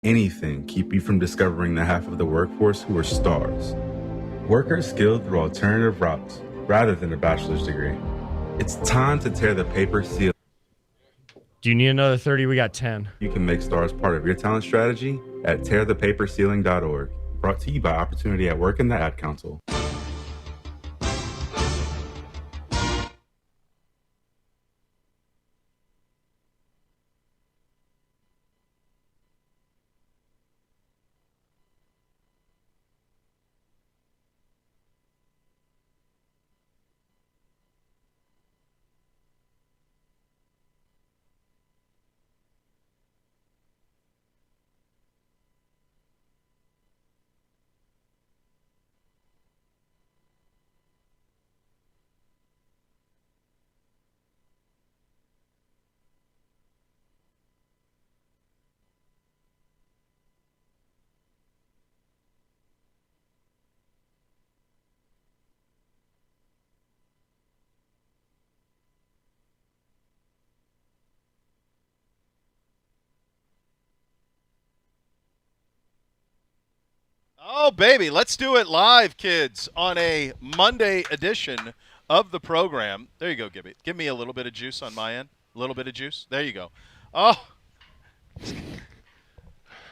anything keep you from discovering the half of the workforce who are stars. Workers skilled through alternative routes rather than a bachelor's degree. It's time to tear the paper ceiling. Do you need another 30? We got 10. You can make stars part of your talent strategy at tearthepaperceiling.org. Brought to you by Opportunity at Work and the Ad Council. Oh, baby, let's do it live, kids, on a Monday edition of the program. There you go, Gibby. Give me a little bit of juice on my end. A little bit of juice. There you go. Oh,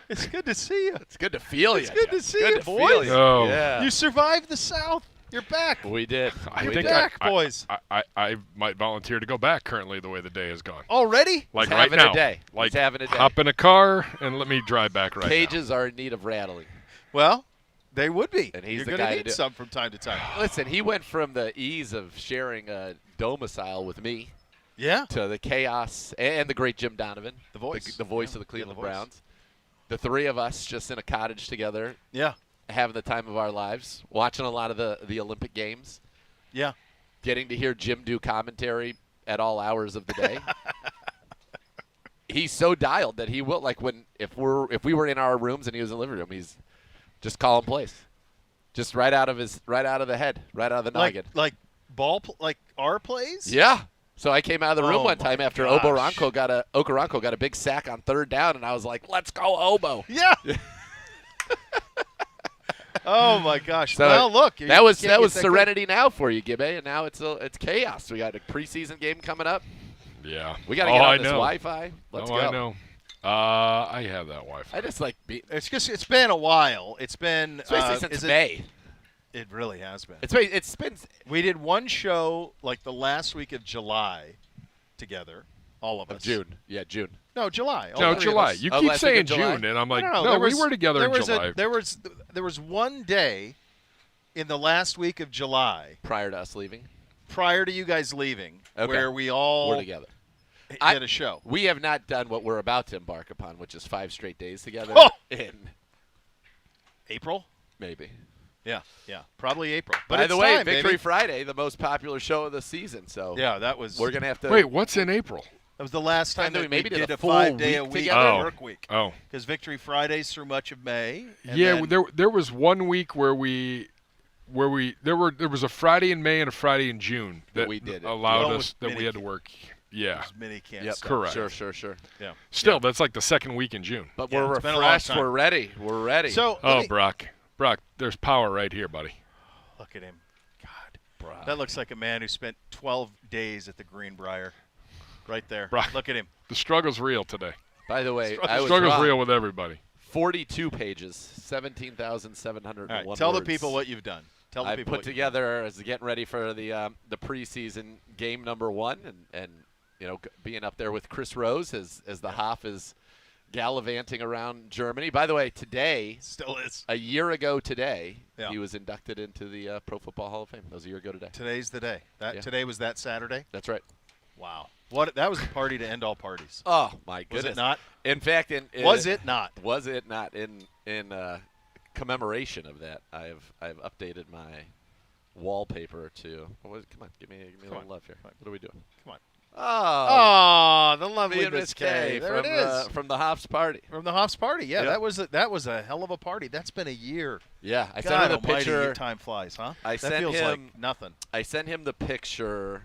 it's good to see you. It's good to feel you. It's good to see good you, to boys. feel you. Oh. Yeah. You survived the South. You're back. We did. I We think did. back, boys. I might volunteer to go back currently the way the day has gone. Already? Like He's right having now. a day. Like He's having a day. hop in a car and let me drive back right Cages are in need of rattling. Well, they would be. And he's You're the gonna guy to need do it. some from time to time. Listen, he went from the ease of sharing a domicile with me Yeah. to the chaos and the great Jim Donovan, The voice. the voice Yeah. of the Cleveland Yeah, the voice. Browns. The three of us just in a cottage together, Yeah. having the time of our lives, watching a lot of the Olympic Games, Yeah. getting to hear Jim do commentary at all hours of the day. He's so dialed that he will, like, if we were in our rooms and he was in the living room, he's just calling plays, just right out of the head, right out of the noggin. Like like our plays? Yeah. So I came out of the room Oh one my time after gosh. Okaranko got a big sack on third down, and I was like, "Let's go, Obo!" Yeah. Oh my gosh! So well, look, that was you can't get Serenity now for you, Gibby, and now it's chaos. We got a preseason game coming up. now. Yeah. We got to get on I this know. Wi-Fi. Let's oh, go. I know. I have that Wi-Fi. I just like It's been a while. It's been especially since is May. It really has been. It's been We did one show like the last week of July together, all of us. June. Yeah, June. No, July. No, three of July. us. You Oh, keep last week saying of July? June, and I'm like, No, no, we were together in July. There was one day in the last week of July Prior to us leaving, prior to you guys leaving Okay. where we all we're together. did a show. We have not done what we're about to embark upon, which is 5 straight days together Oh! in April? maybe. Yeah, probably April. But By it's the way, time, Victory baby. Friday, the most popular show of the season. So Yeah, that was we're gonna have to Wait, what's in April? That was the last time Time that that we maybe we did did a a full 5-day-a-week week together? work week. Oh. Because Victory Fridays through much of May. And Yeah, then, there was 1 week where there was a Friday in May and a Friday in June that we did it. allowed Oh, us with that we had to mini- work. Yeah. There's mini camp Yep, stuff. correct. Sure. Yeah. Still, that's like the second week in June. But Yeah, we're it's been a long refreshed. time. We're ready. We're ready. So Oh, let me- Brock, there's power right here, buddy. look at him. God. That looks like a man who spent 12 days at the Greenbrier. Right there. Brock. Look at him. The struggle's real today. by the way, Struggle- I was Struggle's wrong. real with everybody. 42 pages, 17,701 All right, tell the words. people what you've done. Tell the I people put what you've together as getting ready for the preseason game number 1, and being up there with Chris Rose as the Hoff is gallivanting around Germany. By the way, today, done. Still is. a year ago today, Yeah. he was inducted into the Pro Football Hall of Fame. That was a year ago today. Today's the day. Yeah. Today was that Saturday? That's right. Wow. That was a party to end all parties. Oh my Was goodness! it not? In fact, Was it not? Was it not? In commemoration of that, I've updated my wallpaper to. Come on, give me a little on. love here. What are we doing? Come on. Oh, Oh, the lovely me and Miss Miss Kay Kay. There from it is. from the Hoff's party. From the Hoff's party. Yeah, Yeah. that was a hell of a party. That's been a year. Yeah, I sent God him the almighty, picture. time flies, huh? I that sent feels him- like nothing. I sent him the picture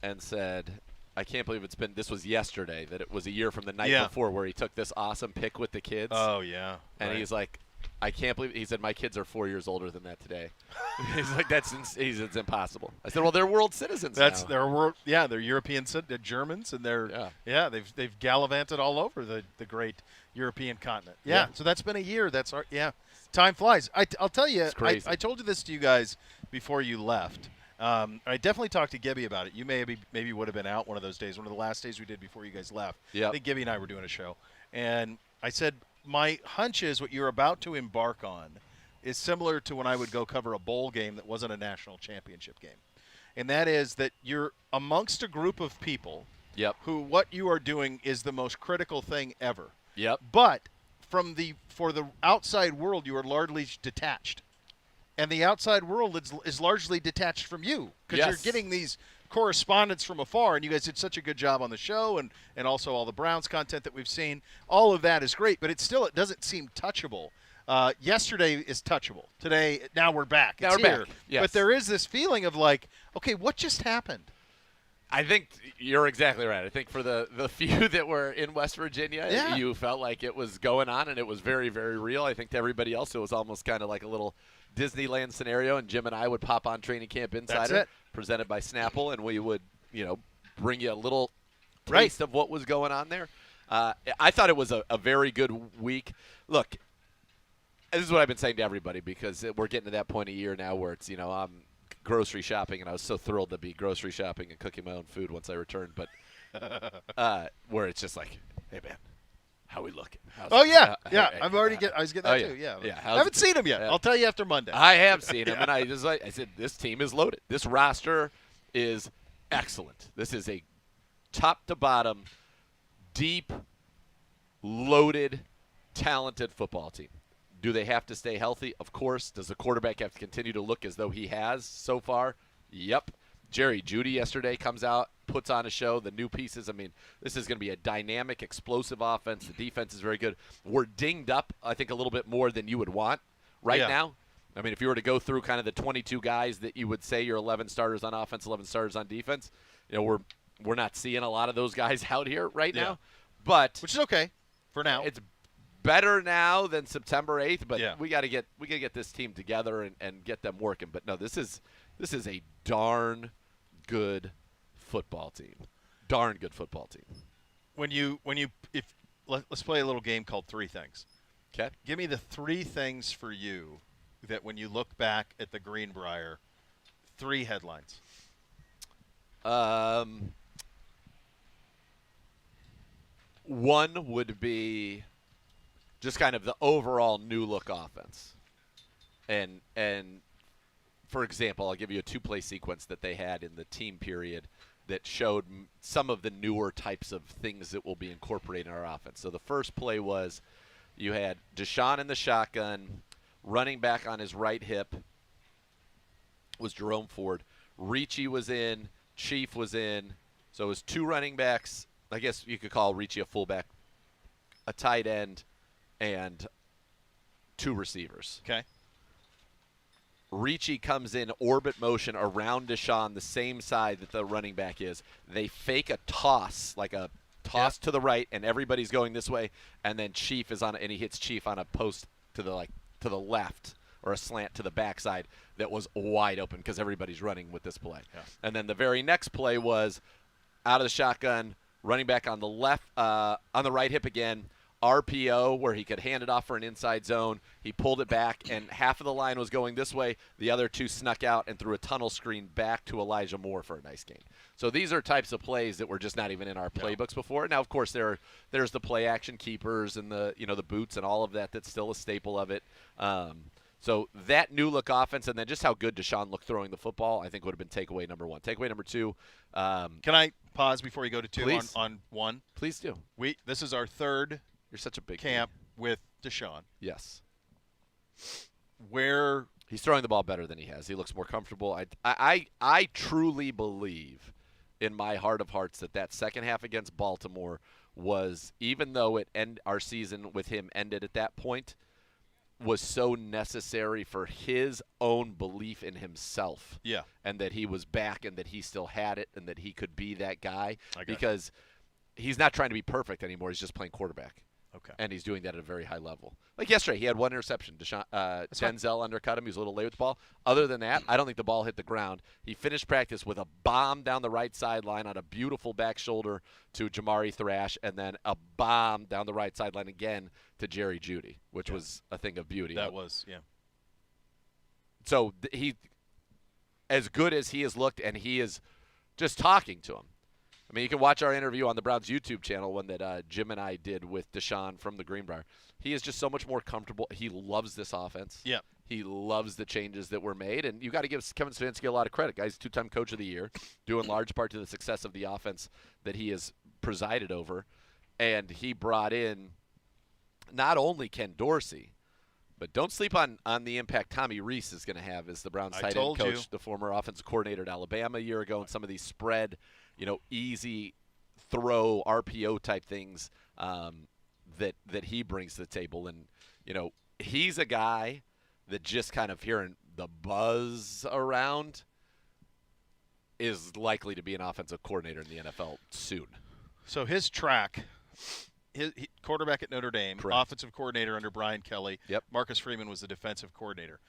and said, I can't believe this was yesterday, that it was a year from the night Yeah. before where he took this awesome pic with the kids. Oh, yeah. And right. he's like, I can't believe, he said, my kids are 4 years older than that today. He's like, it's impossible. I said, well, they're world citizens now. Their world. Yeah, they're European. They're Germans, and they've gallivanted all over the great European continent. Yeah. So that's been a year. Time flies. I'll tell you. It's crazy. I told you this to you guys before you left. I definitely talked to Gibby about it. You maybe would have been out one of those days, one of the last days we did before you guys left. Yep. I think Gibby and I were doing a show, and I said my hunch is what you're about to embark on is similar to when I would go cover a bowl game that wasn't a national championship game. And that is that you're amongst a group of people who what you are doing is the most critical thing ever. Yep. But for the outside world, you are largely detached. And the outside world is largely detached from you because you're getting these correspondence from afar, and you guys did such a good job on the show and also all the Browns content that we've seen. All of that is great, but it doesn't seem touchable. Yesterday is touchable. Today, now we're back. It's here. Back. Yes. But there is this feeling of like, okay, what just happened? I think you're exactly right. I think for the few that were in West Virginia, you felt like it was going on, and it was very, very real. I think to everybody else, it was almost kind of like a little Disneyland scenario, and Jim and I would pop on Training Camp Insider, presented by Snapple, and we would, bring you a little taste of what was going on there. I thought it was a very good week. Look, this is what I've been saying to everybody because we're getting to that point of year now where it's, I'm grocery shopping, and I was so thrilled to be grocery shopping and cooking my own food once I returned, but where it's just like, hey, man, how we looking? I was getting that too. Yeah. I haven't seen him yet. I'll tell you after Monday. I have seen him, and I said, this team is loaded. This roster is excellent. This is a top to bottom, deep, loaded, talented football team. Do they have to stay healthy? Of course. Does the quarterback have to continue to look as though he has so far? Yep. Jerry Jeudy yesterday comes out, puts on a show, the new pieces. I mean, this is going to be a dynamic, explosive offense. The defense is very good. We're dinged up, I think, a little bit more than you would want now. I mean, if you were to go through kind of the 22 guys that you would say you're 11 starters on offense, 11 starters on defense, we're not seeing a lot of those guys out here right now. But which is okay for now. It's better now than September 8th, but we got to get this team together and get them working. But no, this is a darn good football team. Darn good football team. Let's play a little game called Three Things. Okay. Give me the three things for you that when you look back at the Greenbrier, 3 headlines. One would be just kind of the overall new look offense. And for example, I'll give you a 2-play sequence that they had in the team period that showed some of the newer types of things that will be incorporated in our offense. So the first play was you had Deshaun in the shotgun, running back on his right hip was Jerome Ford. Ricci was in, Chief was in. So it was 2 running backs. I guess you could call Ricci a fullback, a tight end, and 2 receivers. Okay. Ricci comes in orbit motion around Deshaun, the same side that the running back is. They fake a toss, like a toss to the right, and everybody's going this way. And then Chief is on, and he hits Chief on a post to the left or a slant to the backside that was wide open because everybody's running with this play. Yeah. And then the very next play was out of the shotgun, running back on the left, on the right hip again. RPO where he could hand it off for an inside zone. He pulled it back, and half of the line was going this way. The other 2 snuck out and threw a tunnel screen back to Elijah Moore for a nice gain. So these are types of plays that were just not even in our playbooks before. Now, of course, there's the play action keepers and the boots and all of that. That's still a staple of it. So that new look offense, and then just how good Deshaun looked throwing the football, I think would have been takeaway number 1. Takeaway number 2. Can I pause before you go to 2 please. on 1? Please do. This is our 3rd. You're such a big camp with Deshaun. Yes. Where he's throwing the ball better than he has. He looks more comfortable. I truly believe in my heart of hearts that second half against Baltimore was, even though our season with him ended at that point, was so necessary for his own belief in himself. Yeah. And that he was back and that he still had it and that he could be that guy. I Because he's not trying to be perfect anymore. He's just playing quarterback. Okay. And he's doing that at a very high level. Like yesterday, he had one interception. Denzel undercut him. He was a little late with the ball. Other than that, I don't think the ball hit the ground. He finished practice with a bomb down the right sideline on a beautiful back shoulder to Jamari Thrash, and then a bomb down the right sideline again to Jerry Jeudy, which was a thing of beauty. That was, yeah. So he, as good as he has looked, and he is just talking to him. I mean, you can watch our interview on the Browns YouTube channel, one that Jim and I did with Deshaun from the Greenbrier. He is just so much more comfortable. He loves this offense. Yeah. He loves the changes that were made, and you got to give Kevin Stefanski a lot of credit. Guy's two-time Coach of the Year, due in large part to the success of the offense that he has presided over. And he brought in not only Ken Dorsey, but don't sleep on the impact Tommy Reese is going to have as the Browns tight end coach, the former offensive coordinator at Alabama a year ago, and some of these spread, easy throw RPO type things that he brings to the table. And, he's a guy that just kind of hearing the buzz around is likely to be an offensive coordinator in the NFL soon. So his track, he quarterback at Notre Dame, Correct. Offensive coordinator under Brian Kelly. Yep. Marcus Freeman was the defensive coordinator.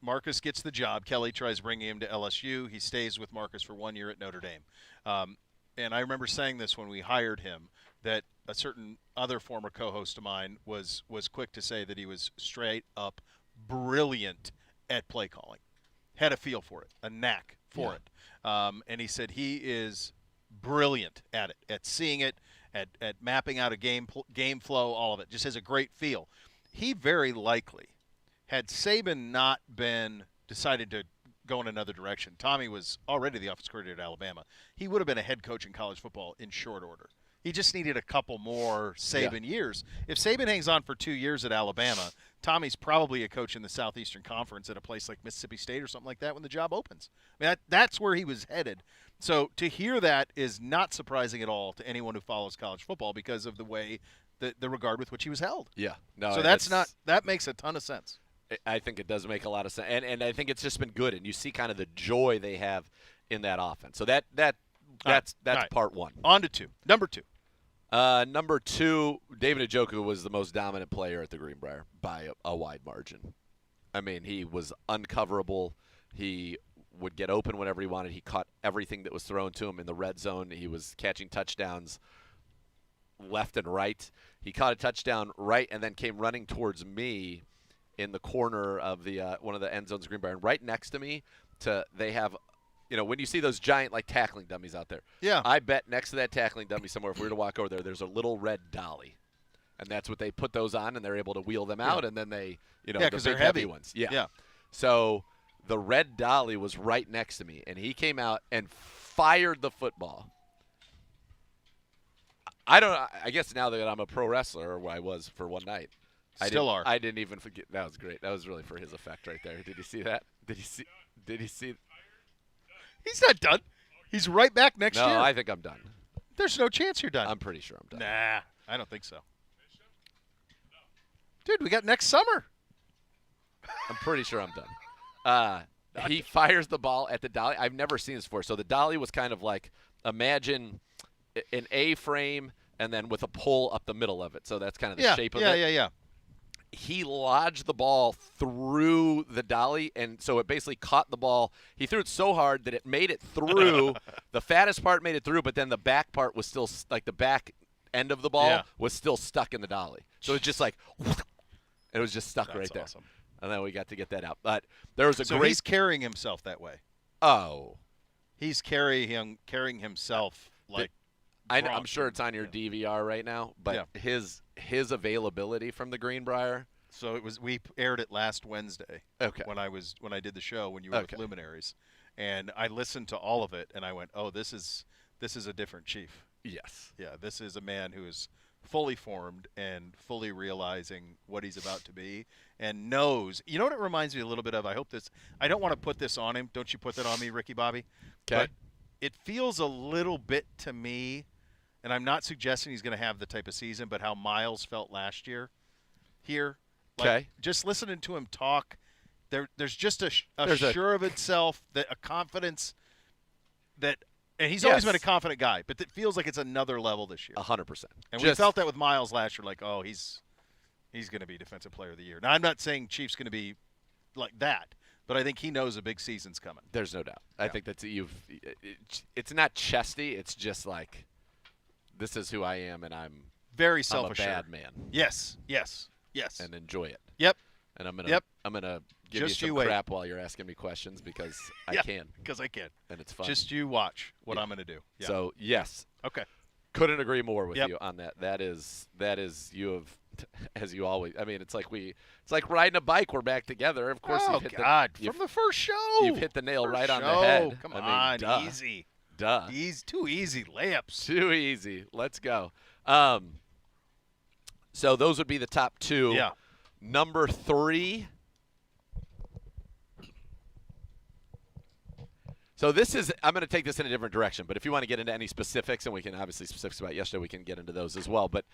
Marcus gets the job. Kelly tries bringing him to LSU. He stays with Marcus for 1 year at Notre Dame. And I remember saying this when we hired him, that a certain other former co-host of mine was quick to say that he was straight up brilliant at play calling. Had a feel for it, a knack for it. And he said he is brilliant at it, at seeing it, at mapping out a game flow, all of it. Just has a great feel. He very likely, had Saban not been decided to go in another direction, Tommy was already the offensive coordinator at Alabama. He would have been a head coach in college football in short order. He just needed a couple more Saban years. If Saban hangs on for 2 years at Alabama, Tommy's probably a coach in the Southeastern Conference at a place like Mississippi State or something like that when the job opens. I mean, that's where he was headed. So to hear that is not surprising at all to anyone who follows college football because of the way, the regard with which he was held. Yeah. No. So that makes a ton of sense. I think it does make a lot of sense, and I think it's just been good, and you see kind of the joy they have in that offense. So that's right. part one. On to two. Number two. Number two, David Njoku was the most dominant player at the Greenbrier by a wide margin. I mean, he was uncoverable. He would get open whenever he wanted. He caught everything that was thrown to him in the red zone. He was catching touchdowns left and right. He caught a touchdown right and then came running towards me in the corner of the one of the end zones of Greenbrier. And right next to me, they have – when you see those giant, tackling dummies out there. Yeah. I bet next to that tackling dummy somewhere, if we were to walk over there's a little red dolly. And that's what they put those on, and they're able to wheel them out, and then they, because the they're big heavy heavy ones. Yeah. Yeah. So the red dolly was right next to me, and he came out and fired the football. I guess now that I'm a pro wrestler, or I was for one night. I didn't even forget. That was great. That was really for his effect right there. Did you see that? Did you see? He's not done. He's right back next year. No, I think I'm done. There's no chance you're done. I'm pretty sure I'm done. Nah, I don't think so. Dude, we got next summer. I'm pretty sure I'm done. He fires the ball at the dolly. I've never seen this before. So the dolly was kind of like, imagine an A-frame and then with a pole up the middle of it. So that's kind of the shape of it. Yeah. He lodged the ball through the dolly, and so it basically caught the ball. He threw it so hard that it made it through. The fattest part made it through, but then the back part was still the back end of the ball was still stuck in the dolly. So it was just it was just stuck right there. Awesome. And then we got to get that out. But there was a so great. He's carrying himself that way. Oh. He's carrying himself like. I'm sure it's on your DVR right now, but his availability from the Greenbrier. So we aired it last Wednesday. Okay. When I did the show when you were with Luminaries, and I listened to all of it, and I went, "Oh, this is a different Chief." Yes. Yeah, this is a man who is fully formed and fully realizing what he's about to be, and knows. You know what it reminds me a little bit of? I don't want to put this on him. Don't you put that on me, Ricky Bobby? Okay. But it feels a little bit to me. And I'm not suggesting he's going to have the type of season, but how Miles felt last year here, Okay. Just listening to him talk, there's just a There's sure of itself, that a confidence that, and he's always been a confident guy, but it feels like it's another level this year. 100%. And we felt that with Miles last year, like, oh, he's going to be Defensive Player of the Year. Now, I'm not saying Chief's going to be like that, but I think he knows a big season's coming. There's no doubt. I think that's it's not chesty. It's just like, this is who I am, and I'm very self-assured. I'm a bad man. Yes. And enjoy it. Yep. And I'm gonna give Just you some you wait. crap while you're asking me questions because I can. Because I can. And it's fun. Just you watch what I'm going to do. Yeah. So yes. Okay. Couldn't agree more with you on that. That is you have, as you always. I mean, it's like riding a bike. We're back together. Of course. Oh you've hit God! You've, From the first show. You've hit the nail First right on the show. head. Come I mean, on, duh. easy. Duh. Too easy layups. Too easy. Let's go. So those would be the top two. Yeah. Number 3. So this is, I'm going to take this in a different direction, but if you want to get into any specifics, and we can obviously specifics about yesterday, we can get into those as well. But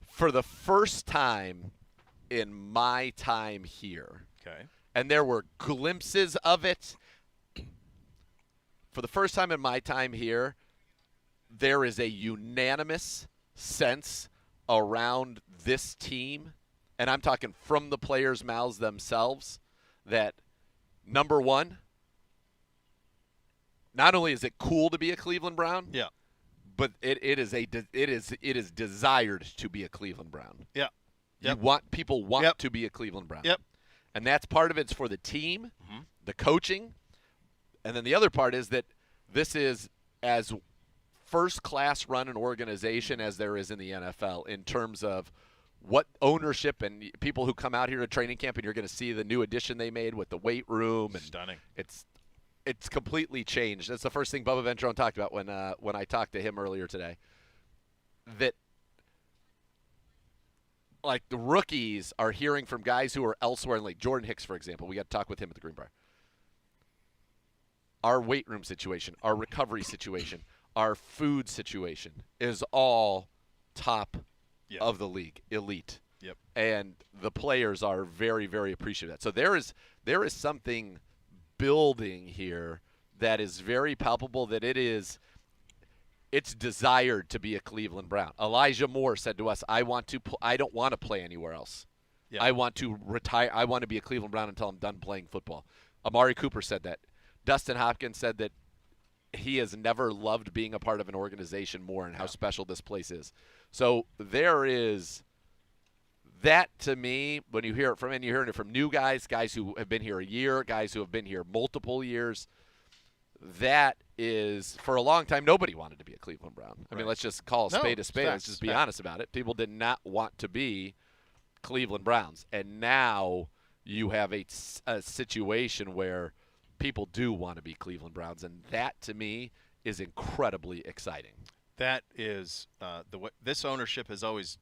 for the first time in my time here, Okay. and there were glimpses of it, for the first time in my time here, there is a unanimous sense around this team, and I'm talking from the players' mouths themselves, that number one, not only is it cool to be a Cleveland Brown, but it is desired to be a Cleveland Brown. Yeah. Yep. People want to be a Cleveland Brown. Yep. And that's part of it's for the team, the coaching, and then the other part is that this is as first-class run an organization as there is in the NFL in terms of what ownership and people who come out here to training camp, and you're going to see the new addition they made with the weight room. And Stunning. It's completely changed. That's the first thing Bubba Ventrone talked about when I talked to him earlier today. That like the rookies are hearing from guys who are elsewhere, like Jordan Hicks, for example. We got to talk with him at the Greenbrier. Our weight room situation, our recovery situation, our food situation is all top of the league, elite. Yep. And the players are very, very appreciative of that. So there is something building here that is very palpable, that it's desired to be a Cleveland Brown. Elijah Moore said to us, I don't want to play anywhere else. Yeah. I want to retire. I want to be a Cleveland Brown until I'm done playing football. Amari Cooper said that. Dustin Hopkins said that he has never loved being a part of an organization more, and how special this place is. So there is that, to me, when you hear it from, and you're hearing it from new guys who have been here a year, guys who have been here multiple years, that is, for a long time, nobody wanted to be a Cleveland Brown. I mean, let's just call a spade a spade. Let's just be honest about it. People did not want to be Cleveland Browns. And now you have a situation where people do want to be Cleveland Browns, and that, to me, is incredibly exciting. That is the way this ownership has always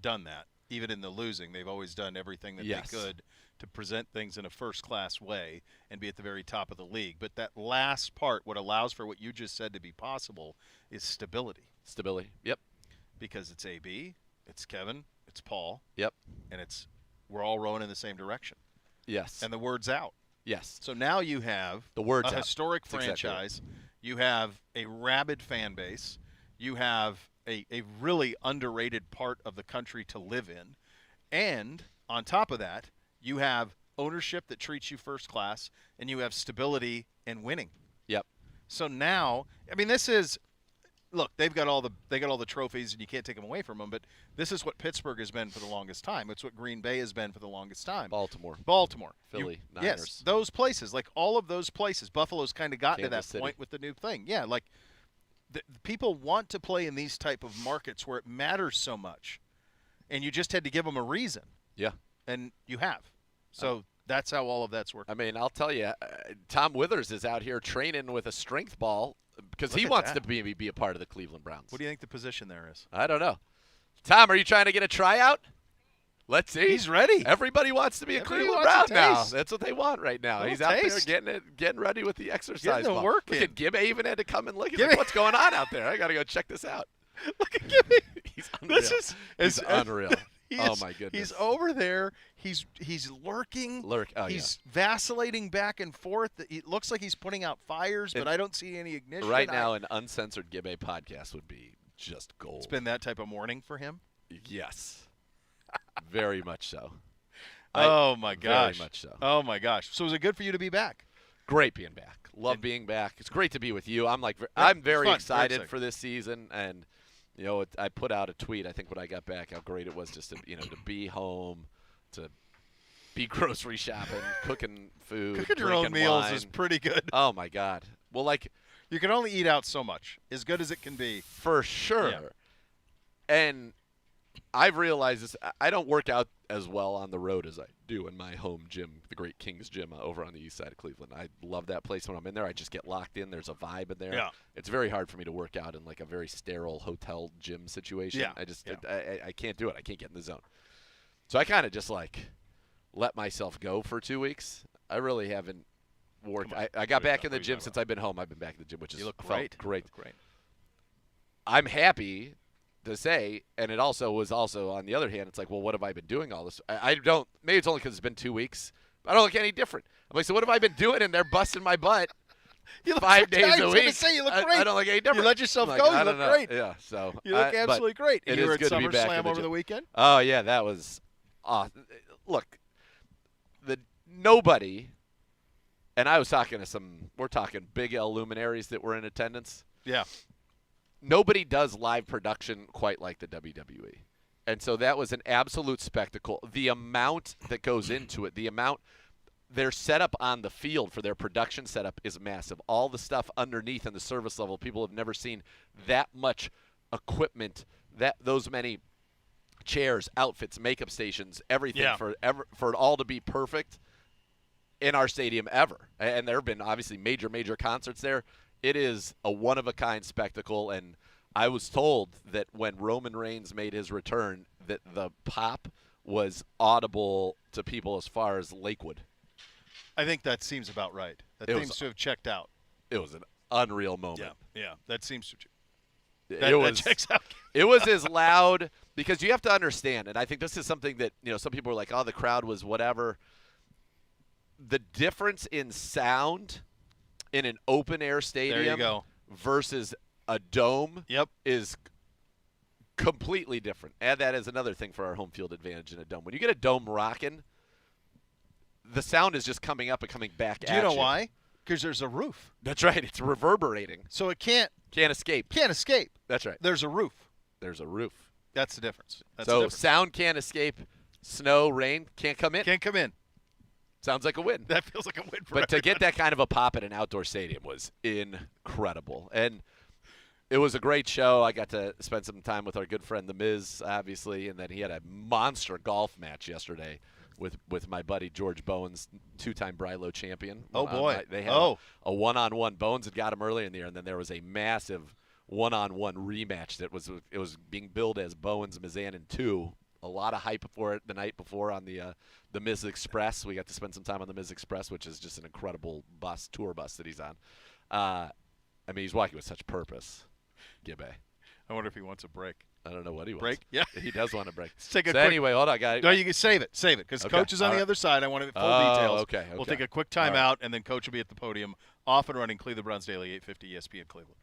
done that. Even in the losing, they've always done everything that they could to present things in a first-class way and be at the very top of the league. But that last part, what allows for what you just said to be possible, is stability. Stability, yep. Because it's AB, it's Kevin, it's Paul, yep, and we're all rowing in the same direction. Yes. And the word's out. Yes. So now you have a historic franchise. Exactly. You have a rabid fan base. You have a really underrated part of the country to live in. And on top of that, you have ownership that treats you first class, and you have stability and winning. Yep. So now, I mean, this is – look, they got all the trophies, and you can't take them away from them, but this is what Pittsburgh has been for the longest time. It's what Green Bay has been for the longest time. Baltimore. Philly. Niners. Yes, those places, like all of those places. Buffalo's kind of gotten Kansas to that City. point with the new thing. Yeah, like people want to play in these type of markets where it matters so much, and you just had to give them a reason. Yeah. And you have. So that's how all of that's working. I mean, I'll tell you, Tom Withers is out here training with a strength ball because he wants to be a part of the Cleveland Browns. What do you think the position there is? I don't know. Tom, are you trying to get a tryout? Let's see. He's ready. Everybody wants to be a Cleveland Brown now. That's what they want right now. He's out there getting ready with the exercise ball. Work Look at Gibby even had to come and look. He's like, what's going on out there? I got to go check this out. Look at Gibby. He's unreal. He's unreal. my goodness. He's over there. He's lurking. He's vacillating back and forth. It looks like he's putting out fires, but I don't see any ignition. Right now, an uncensored Gibbe podcast would be just gold. It's been that type of morning for him? Yes. Very much so. Oh, my gosh. Very much so. Oh, my gosh. So was it good for you to be back? Great being back. Love being back. It's great to be with you. I'm very excited for this season, and I put out a tweet. I think when I got back, how great it was just to to be home, to be grocery shopping, cooking food, cooking your own meals wine. is pretty good. Oh my God. Well, you can only eat out so much, as good as it can be. For sure. Yeah. And I've realized this. I don't work out as well on the road as I do in my home gym, the Great King's Gym over on the east side of Cleveland. I love that place. When I'm in there, I just get locked in. There's a vibe in there. Yeah. It's very hard for me to work out in a very sterile hotel gym situation. Yeah. I can't do it. I can't get in the zone. So I kind of just let myself go for 2 weeks. I really haven't worked. I got back in the gym since I've been home. I've been back in the gym, which is you look great. Great. You look great. I'm happy to say, and it was also on the other hand, it's well, what have I been doing all this? I don't. Maybe it's only because it's been 2 weeks. I don't look any different. I'm so what have I been doing? And they're busting my butt. You look 5 days a week. Say, you look great. I don't look any different. You let yourself go. You look great. Yeah. So you look absolutely great. And you were at SummerSlam over the the weekend. Oh yeah, that was. Look, nobody. And I was talking to we're talking Big L luminaries that were in attendance. Yeah. Nobody does live production quite like the WWE. And so that was an absolute spectacle. The amount that goes into it, their setup on the field for their production setup is massive. All the stuff underneath in the service level, people have never seen that much equipment, those many chairs, outfits, makeup stations, everything for it all to be perfect in our stadium ever. And there have been obviously major concerts there. It is a one-of-a-kind spectacle, and I was told that when Roman Reigns made his return that the pop was audible to people as far as Lakewood. I think that seems about right. That seems to have checked out. It was an unreal moment. Yeah, that seems to. That checks out. It was as loud because you have to understand, and I think this is something that some people are like, "Oh, the crowd was whatever." The difference in sound in an open air stadium versus a dome is completely different. Add that as another thing for our home field advantage in a dome. When you get a dome rocking, the sound is just coming up and coming back at you. Do you know why? Because there's a roof. That's right. It's reverberating. So it can't escape. Can't escape. That's right. There's a roof. There's a roof. That's the difference. Sound can't escape. Snow, rain can't come in. Can't come in. Sounds like a win. That feels like a win for But to everybody. get that kind of a pop at an outdoor stadium was incredible. And it was a great show. I got to spend some time with our good friend The Miz, obviously, and then he had a monster golf match yesterday with my buddy George Bowens, 2-time Brilo champion. Oh, boy. They had a one-on-one. Bowens had got him earlier in the year, and then there was a massive one-on-one rematch that was being billed as Bowens Mizanin 2. A lot of hype for it the night before on the Miz Express. We got to spend some time on the Miz Express, which is just an incredible tour bus that he's on. He's walking with such purpose, Gibbe. I wonder if he wants a break. I don't know what he wants. Break? Yeah. He does want a break. Let's take a quick, anyway, hold on, guys. No, you can save it, because Coach is on the other side. I want full details. Okay. We'll take a quick timeout, and then Coach will be at the podium, off and running. Cleveland Browns Daily, 850 ESPN Cleveland.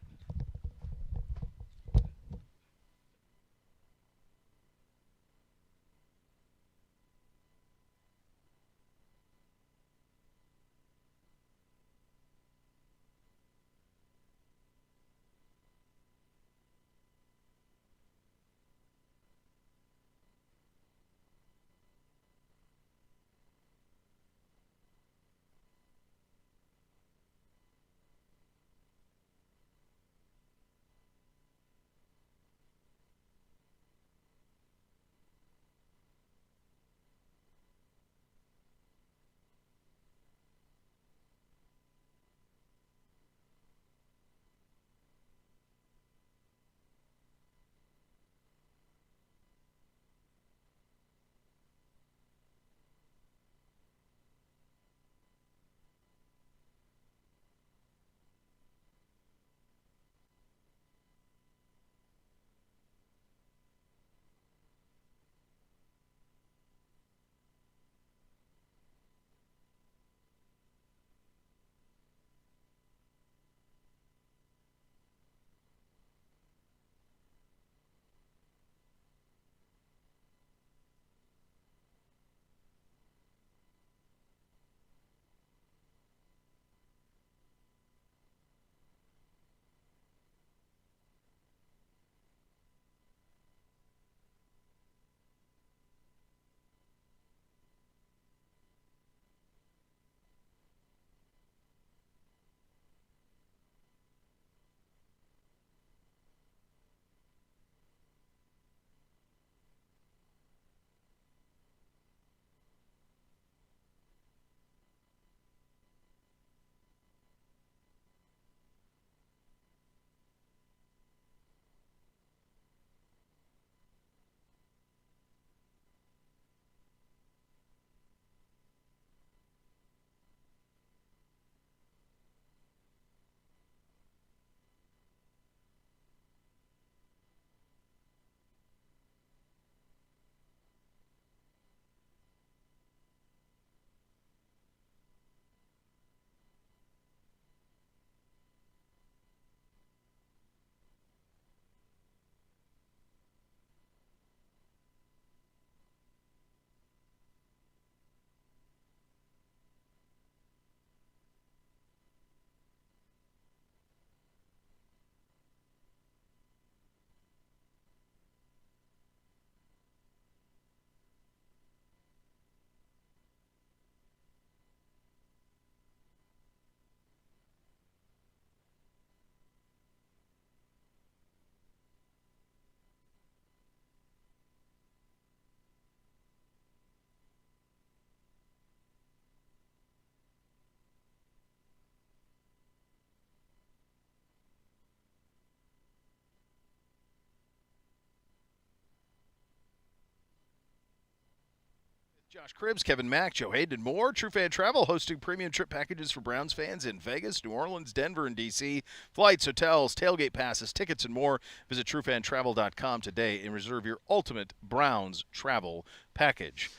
Josh Cribbs, Kevin Mack, Joe Hayden, and more. True Fan Travel hosting premium trip packages for Browns fans in Vegas, New Orleans, Denver, and D.C. Flights, hotels, tailgate passes, tickets, and more. Visit TrueFanTravel.com today and reserve your ultimate Browns travel package.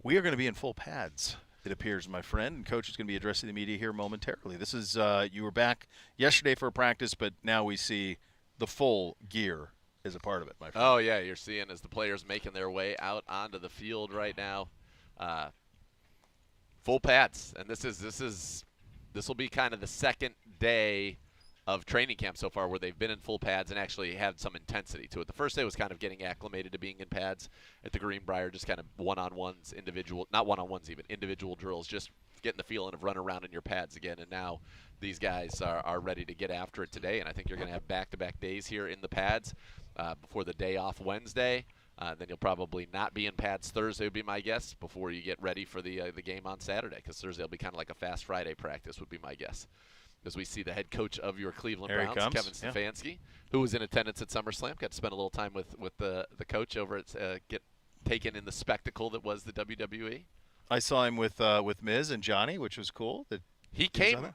We are going to be in full pads, it appears, my friend. And Coach is going to be addressing the media here momentarily. This is you were back yesterday for a practice, but now we see the full gear as a part of it, my friend. Oh, yeah, you're seeing as the players making their way out onto the field right now. Full pads, and this will be kind of the second day of training camp so far where they've been in full pads and actually had some intensity to it. The first day was kind of getting acclimated to being in pads at the Greenbrier, just kind of one-on-ones, not one-on-ones even, individual drills, just getting the feeling of running around in your pads again. And now these guys are ready to get after it today, and I think you're going to have back-to-back days here in the pads before the day off Wednesday. Then you'll probably not be in pads Thursday would be my guess before you get ready for the game on Saturday, because Thursday will be kind of like a fast Friday practice would be my guess. As we see the head coach of your Cleveland Browns, Kevin Stefanski, who was in attendance at SummerSlam, got to spend a little time with the coach over at taken in the spectacle that was the WWE. I saw him with Miz and Johnny, which was cool. He came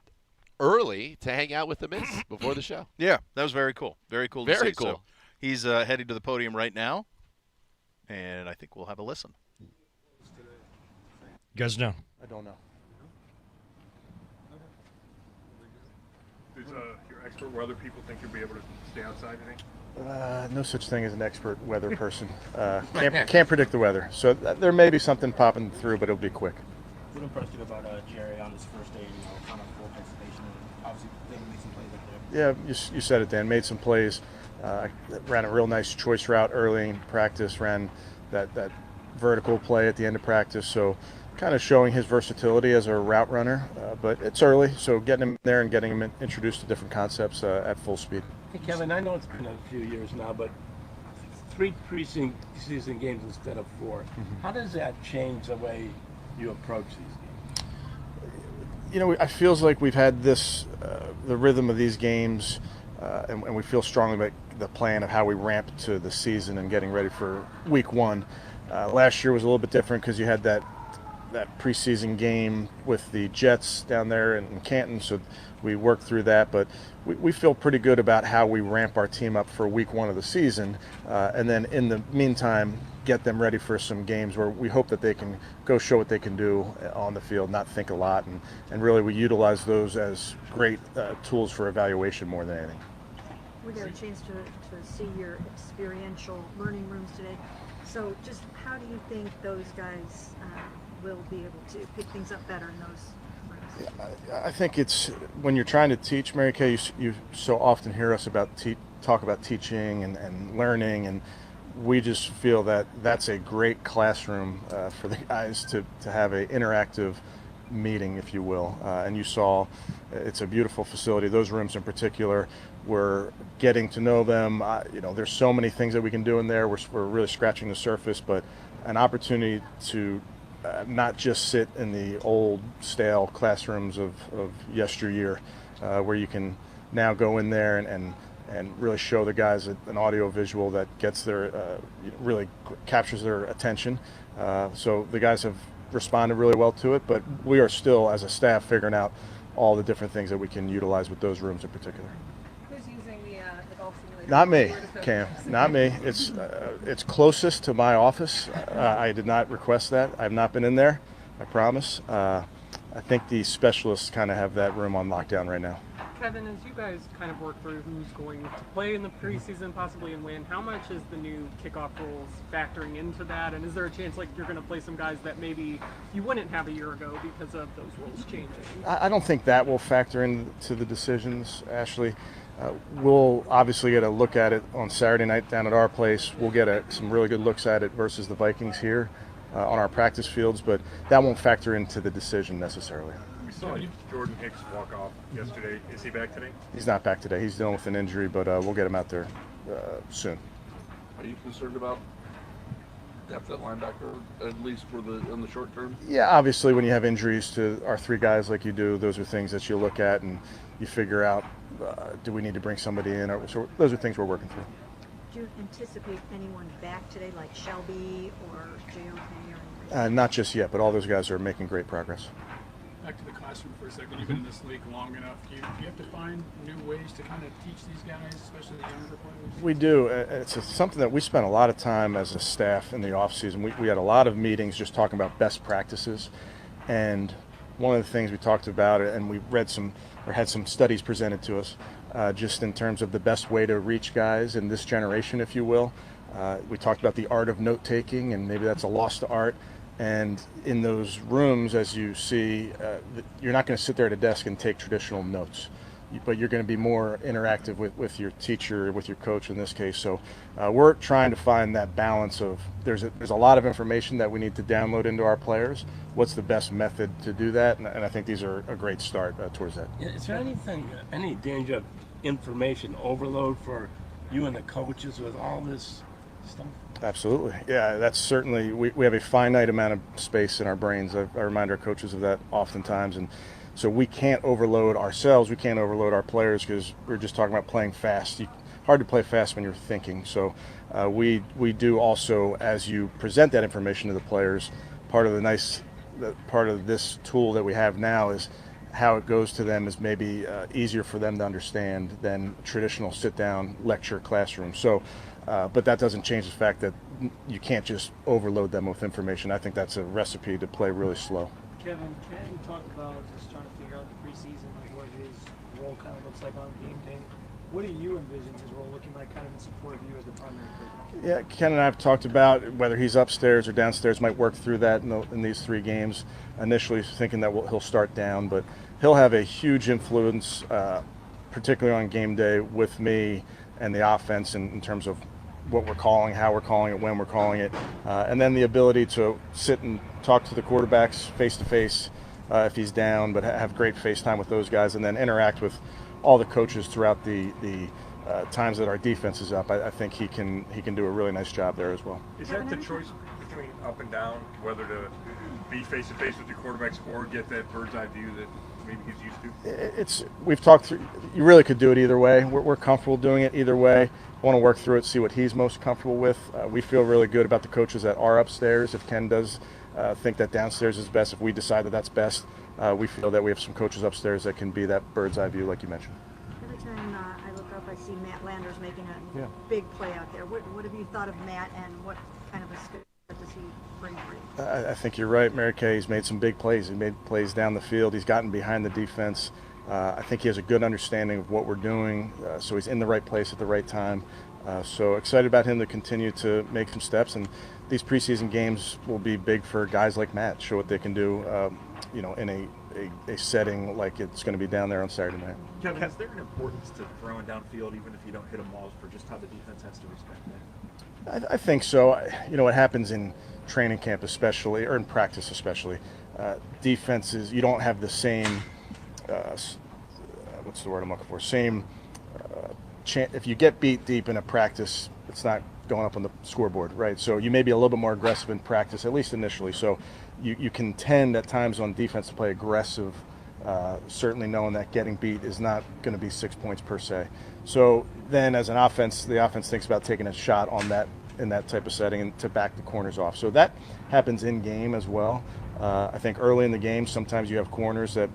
early to hang out with the Miz before the show. Yeah, that was very cool. Very cool to see. Very cool. So he's heading to the podium right now, and I think we'll have a listen. You guys know. I don't know. Is your expert weather people think you'll be able to stay outside, you think? No such thing as an expert weather person. Can't predict the weather. So there may be something popping through, but it'll be quick. What impressed you about Jerry on his first day, kind of full participation, and obviously they made some plays up there? Yeah, you said it, Dan. Made some plays. Ran a real nice choice route early in practice. Ran that vertical play at the end of practice. So kind of showing his versatility as a route runner. But it's early, so getting him there and getting him introduced to different concepts at full speed. Hey, Kevin, I know it's been a few years now, but 3 preseason games instead of 4. Mm-hmm. How does that change the way you approach these games? I feels like we've had this, the rhythm of these games, and we feel strongly about the plan of how we ramp to the season and getting ready for week 1. Last year was a little bit different because you had that preseason game with the Jets down there in Canton, so we worked through that. But we feel pretty good about how we ramp our team up for week 1 of the season, and then in the meantime get them ready for some games where we hope that they can go show what they can do on the field, not think a lot, and really we utilize those as great tools for evaluation more than anything. We got a chance to see your experiential learning rooms today. So just how do you think those guys will be able to pick things up better in those rooms? I think it's when you're trying to teach, Mary Kay, you so often hear us talk about teaching and learning, and we just feel that that's a great classroom for the guys to have an interactive meeting, if you will. And you saw it's a beautiful facility. Those rooms in particular, we're getting to know them. There's so many things that we can do in there. We're really scratching the surface, but an opportunity to not just sit in the old stale classrooms of yesteryear, where you can now go in there and really show the guys an audio visual that gets really captures their attention. So the guys have responded really well to it, but we are still, as a staff, figuring out all the different things that we can utilize with those rooms in particular. Who's using the golf simulator? Not me, Cam. Not me. It's closest to my office. I did not request that. I have not been in there, I promise. I think the specialists kind of have that room on lockdown right now. Kevin, as you guys kind of work through who's going to play in the preseason possibly and when, how much is the new kickoff rules factoring into that? And is there a chance like you're going to play some guys that maybe you wouldn't have a year ago because of those rules changing? I don't think that will factor into the decisions, Ashley. We'll obviously get a look at it on Saturday night down at our place. We'll get some really good looks at it versus the Vikings here on our practice fields, but that won't factor into the decision necessarily. We saw Jordan Hicks walk off yesterday. Is he back today? He's not back today. He's dealing with an injury, but we'll get him out there soon. Are you concerned about depth at linebacker, at least in the short term? Yeah, obviously when you have injuries to our 3 guys like you do, those are things that you look at and you figure out, do we need to bring somebody in? So those are things we're working through. Do you anticipate anyone back today, like Shelby or J.O.K. or anything? Not just yet, but all those guys are making great progress. Back to the classroom for a second. You've been in this league long enough. Do you have to find new ways to kind of teach these guys, especially the younger players? We do. It's something that we spent a lot of time as a staff in the off season. We had a lot of meetings just talking about best practices, and one of the things we talked about, and we read some or had some studies presented to us, just in terms of the best way to reach guys in this generation, if you will. We talked about the art of note taking, and maybe that's a lost art. And in those rooms, as you see, you're not going to sit there at a desk and take traditional notes, but you're going to be more interactive with your teacher, with your coach in this case. So we're trying to find that balance of there's a lot of information that we need to download into our players. What's the best method to do that? And I think these are a great start towards that. Is there any danger of information overload for you and the coaches with all this stuff? Absolutely. Yeah, that's certainly, we have a finite amount of space in our brains. I remind our coaches of that oftentimes. And so we can't overload ourselves. We can't overload our players because we're just talking about playing fast. Hard to play fast when you're thinking. So we do also, as you present that information to the players, part of this tool that we have now is how it goes to them is maybe easier for them to understand than traditional sit-down lecture classroom. So, but that doesn't change the fact that you can't just overload them with information. I think that's a recipe to play really slow. Kevin, can you talk about just trying to figure out the preseason, like what his role kind of looks like on game day? What do you envision his role looking like, kind of in support of you as the primary coach? Yeah, Ken and I have talked about whether he's upstairs or downstairs. Might work through that in these 3 games. Initially thinking that he'll start down, but he'll have a huge influence, particularly on game day, with me and the offense in terms of what we're calling, how we're calling it, when we're calling it, and then the ability to sit and talk to the quarterbacks face to face if he's down, but have great face time with those guys, and then interact with all the coaches throughout the times that our defense is up. I think he can do a really nice job there as well. Is that the choice between up and down, whether to be face to face with your quarterbacks or get that bird's eye view that maybe he's used to? We've talked through. You really could do it either way. We're comfortable doing it either way. I want to work through it, see what he's most comfortable with. We feel really good about the coaches that are upstairs. If Ken does think that downstairs is best, if we decide that that's best, we feel that we have some coaches upstairs that can be that bird's eye view, like you mentioned. Every time I look up, I see Matt Landers making a big play out there. What have you thought of Matt, and what kind of a skill does he bring for you? I think you're right, Mary Kay. He's made some big plays. He made plays down the field. He's gotten behind the defense. I think he has a good understanding of what we're doing, so he's in the right place at the right time. So excited about him to continue to make some steps, and these preseason games will be big for guys like Matt, show what they can do, in a setting like it's going to be down there on Saturday night. Kevin, is there an importance to throwing downfield even if you don't hit them all for just how the defense has to respect that? I think so. What happens in training camp especially, or in practice especially, defenses, you don't have the same, what's the word I'm looking for, if you get beat deep in a practice, it's not going up on the scoreboard, right? So you may be a little bit more aggressive in practice, at least initially. So you can tend at times on defense to play aggressive, certainly knowing that getting beat is not going to be 6 points per se. So then as an offense, the offense thinks about taking a shot on that in that type of setting and to back the corners off. So that happens in game as well. I think early in the game, sometimes you have corners that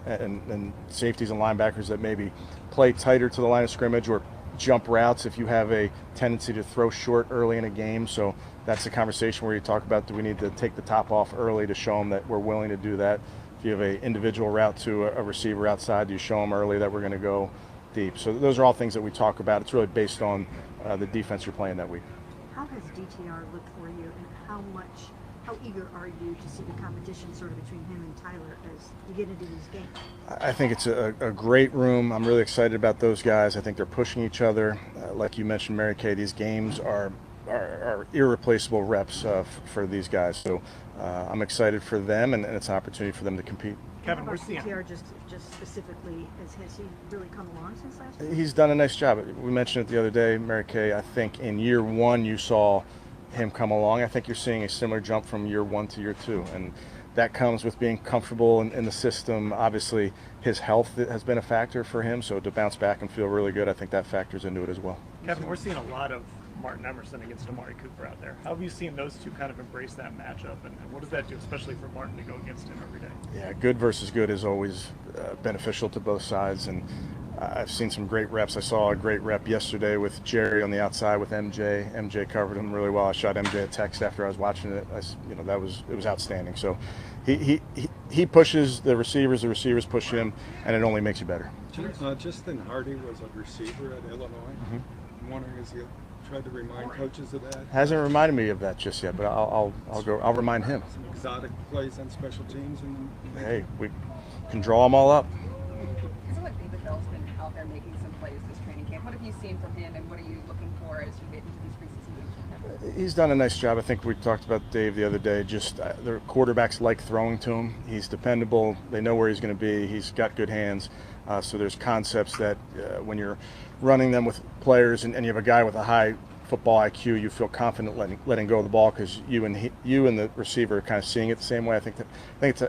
and safeties and linebackers that maybe play tighter to the line of scrimmage or jump routes if you have a tendency to throw short early in a game. So that's the conversation where you talk about, do we need to take the top off early to show them that we're willing to do that? If you have an individual route to a receiver outside, do you show them early that we're going to go deep? So those are all things that we talk about. It's really based on the defense you're playing that week. How has DTR looked for you, and how eager are you to see the competition sort of between him and Tyler as you get into these games? I think it's a great room. I'm really excited about those guys. I think they're pushing each other. Like you mentioned, Mary Kay, these games are irreplaceable reps for these guys. So I'm excited for them, and it's an opportunity for them to compete. Kevin, we're seeing DTR just specifically, has he really come along since last year? He's done a nice job. We mentioned it the other day, Mary Kay. I think in year one you saw him come along. I think you're seeing a similar jump from year one to year two, and that comes with being comfortable in the system. Obviously, his health has been a factor for him, so to bounce back and feel really good, I think that factors into it as well. Kevin, we're seeing a lot of Martin Emerson against Amari Cooper out there. How have you seen those two kind of embrace that matchup, and what does that do, especially for Martin to go against him every day? Yeah, good versus good is always beneficial to both sides, and I've seen some great reps. I saw a great rep yesterday with Jerry on the outside with MJ. MJ covered him really well. I shot MJ a text after I was watching it. It was outstanding. So he pushes the receivers push him, and it only makes you better. Justin Hardy was a receiver at Illinois. I'm wondering, has he tried to remind coaches of that? Hasn't reminded me of that just yet, but I'll remind him. Some exotic plays on special teams, and hey, we can draw them all up. It seems like David Bell's been out there making some plays this training camp. What have you seen from him, and what are you looking for as you get into these preseason games? He's done a nice job. I think we talked about Dave the other day. Just the quarterbacks like throwing to him. He's dependable. They know where he's going to be. He's got good hands. So there's concepts that when you're running them with players and you have a guy with a high football IQ, you feel confident letting go of the ball because you and the receiver are kind of seeing it the same way. I think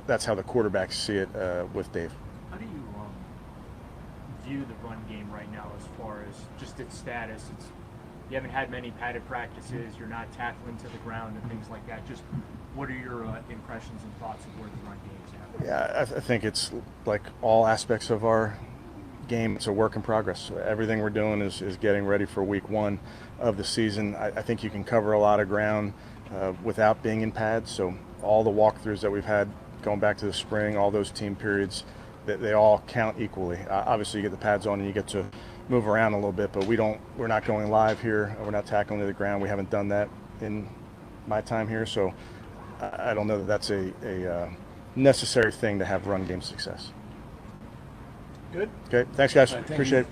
that's how the quarterbacks see it with Dave. How do you view the run game right now as far as just its status? You haven't had many padded practices. You're not tackling to the ground and things like that. Just what are your impressions and thoughts of where the run game is at? Yeah, I think it's like all aspects of our game. It's a work in progress. Everything we're doing is getting ready for week 1 of the season. I think you can cover a lot of ground without being in pads. So all the walkthroughs that we've had going back to the spring, all those team periods, they all count equally. Obviously, you get the pads on and you get to move around a little bit, but we're not going live here. We're not tackling to the ground. We haven't done that in my time here. So I don't know that that's a necessary thing to have run game success. Good. Okay. Thanks, guys. Appreciate it.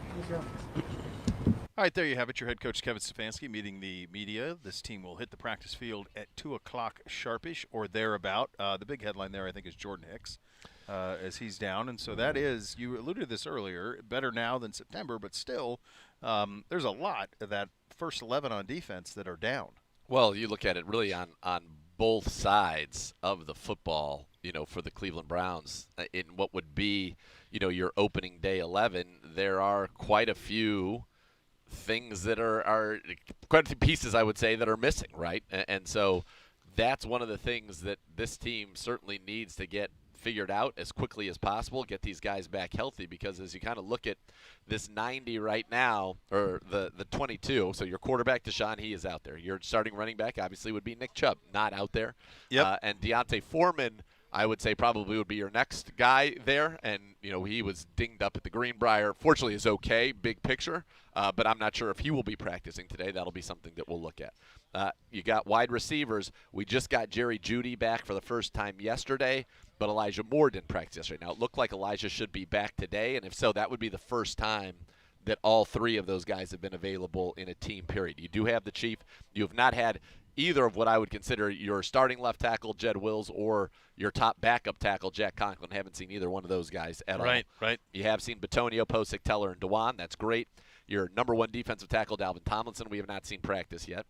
All right, there you have it. Your head coach, Kevin Stefanski, meeting the media. This team will hit the practice field at 2 o'clock sharpish or thereabout. The big headline there, I think, is Jordan Hicks as he's down. And so that is, you alluded to this earlier, better now than September, but still there's a lot of that first 11 on defense that are down. Well, you look at it really on both sides of the football, for the Cleveland Browns. In what would be, your opening day 11, there are quite a few things that are quite a few pieces, I would say, that are missing, right? And so that's one of the things that this team certainly needs to get figured out as quickly as possible, get these guys back healthy, because as you kind of look at this 90 right now, or the 22, so your quarterback, Deshaun, he is out there. Your starting running back, obviously, would be Nick Chubb, not out there. Yep. And Deontay Foreman, I would say, probably would be your next guy there. And, he was dinged up at the Greenbrier. Fortunately, is okay, big picture. But I'm not sure if he will be practicing today. That'll be something that we'll look at. You got wide receivers. We just got Jerry Jeudy back for the first time yesterday, but Elijah Moore didn't practice yesterday. Now, it looked like Elijah should be back today, and if so, that would be the first time that all 3 of those guys have been available in a team period. You do have the Chief. You have not had either of what I would consider your starting left tackle, Jed Wills, or your top backup tackle, Jack Conklin. Haven't seen either one of those guys at all. Right. You have seen Batonio, Posick, Teller, and Dewan. That's great. Your number 1 defensive tackle, Dalvin Tomlinson, we have not seen practice yet.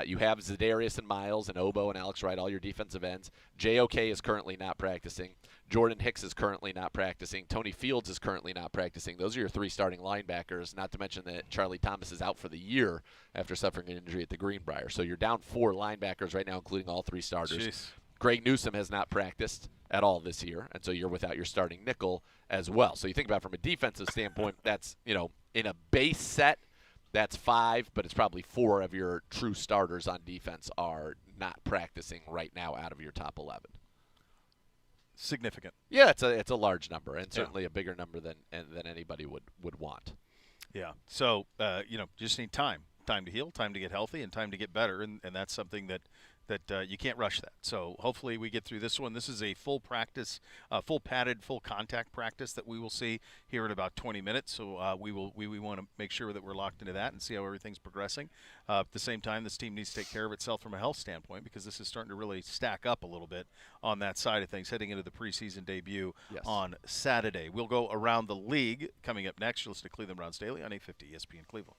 You have Zadarius and Miles and Obo and Alex Wright, all your defensive ends. JOK is currently not practicing. Jordan Hicks is currently not practicing. Tony Fields is currently not practicing. Those are your 3 starting linebackers, not to mention that Charlie Thomas is out for the year after suffering an injury at the Greenbrier. So you're down 4 linebackers right now, including all 3 starters. Jeez. Greg Newsome has not practiced at all this year, and so you're without your starting nickel as well. So you think about it from a defensive standpoint, that's, in a base set, that's 5, but it's probably 4 of your true starters on defense are not practicing right now out of your top 11. Significant. Yeah, it's a large number, and certainly a bigger number than anybody would want. Yeah. So just need time to heal, time to get healthy, and time to get better, and that's something that you can't rush that. So hopefully we get through this one. This is a full practice, full padded, full contact practice that we will see here in about 20 minutes. So we want to make sure that we're locked into that and see how everything's progressing. At the same time, this team needs to take care of itself from a health standpoint, because this is starting to really stack up a little bit on that side of things heading into the preseason debut on Saturday. We'll go around the league coming up next. You'll listen to Cleveland Browns Daily on 850 ESPN Cleveland.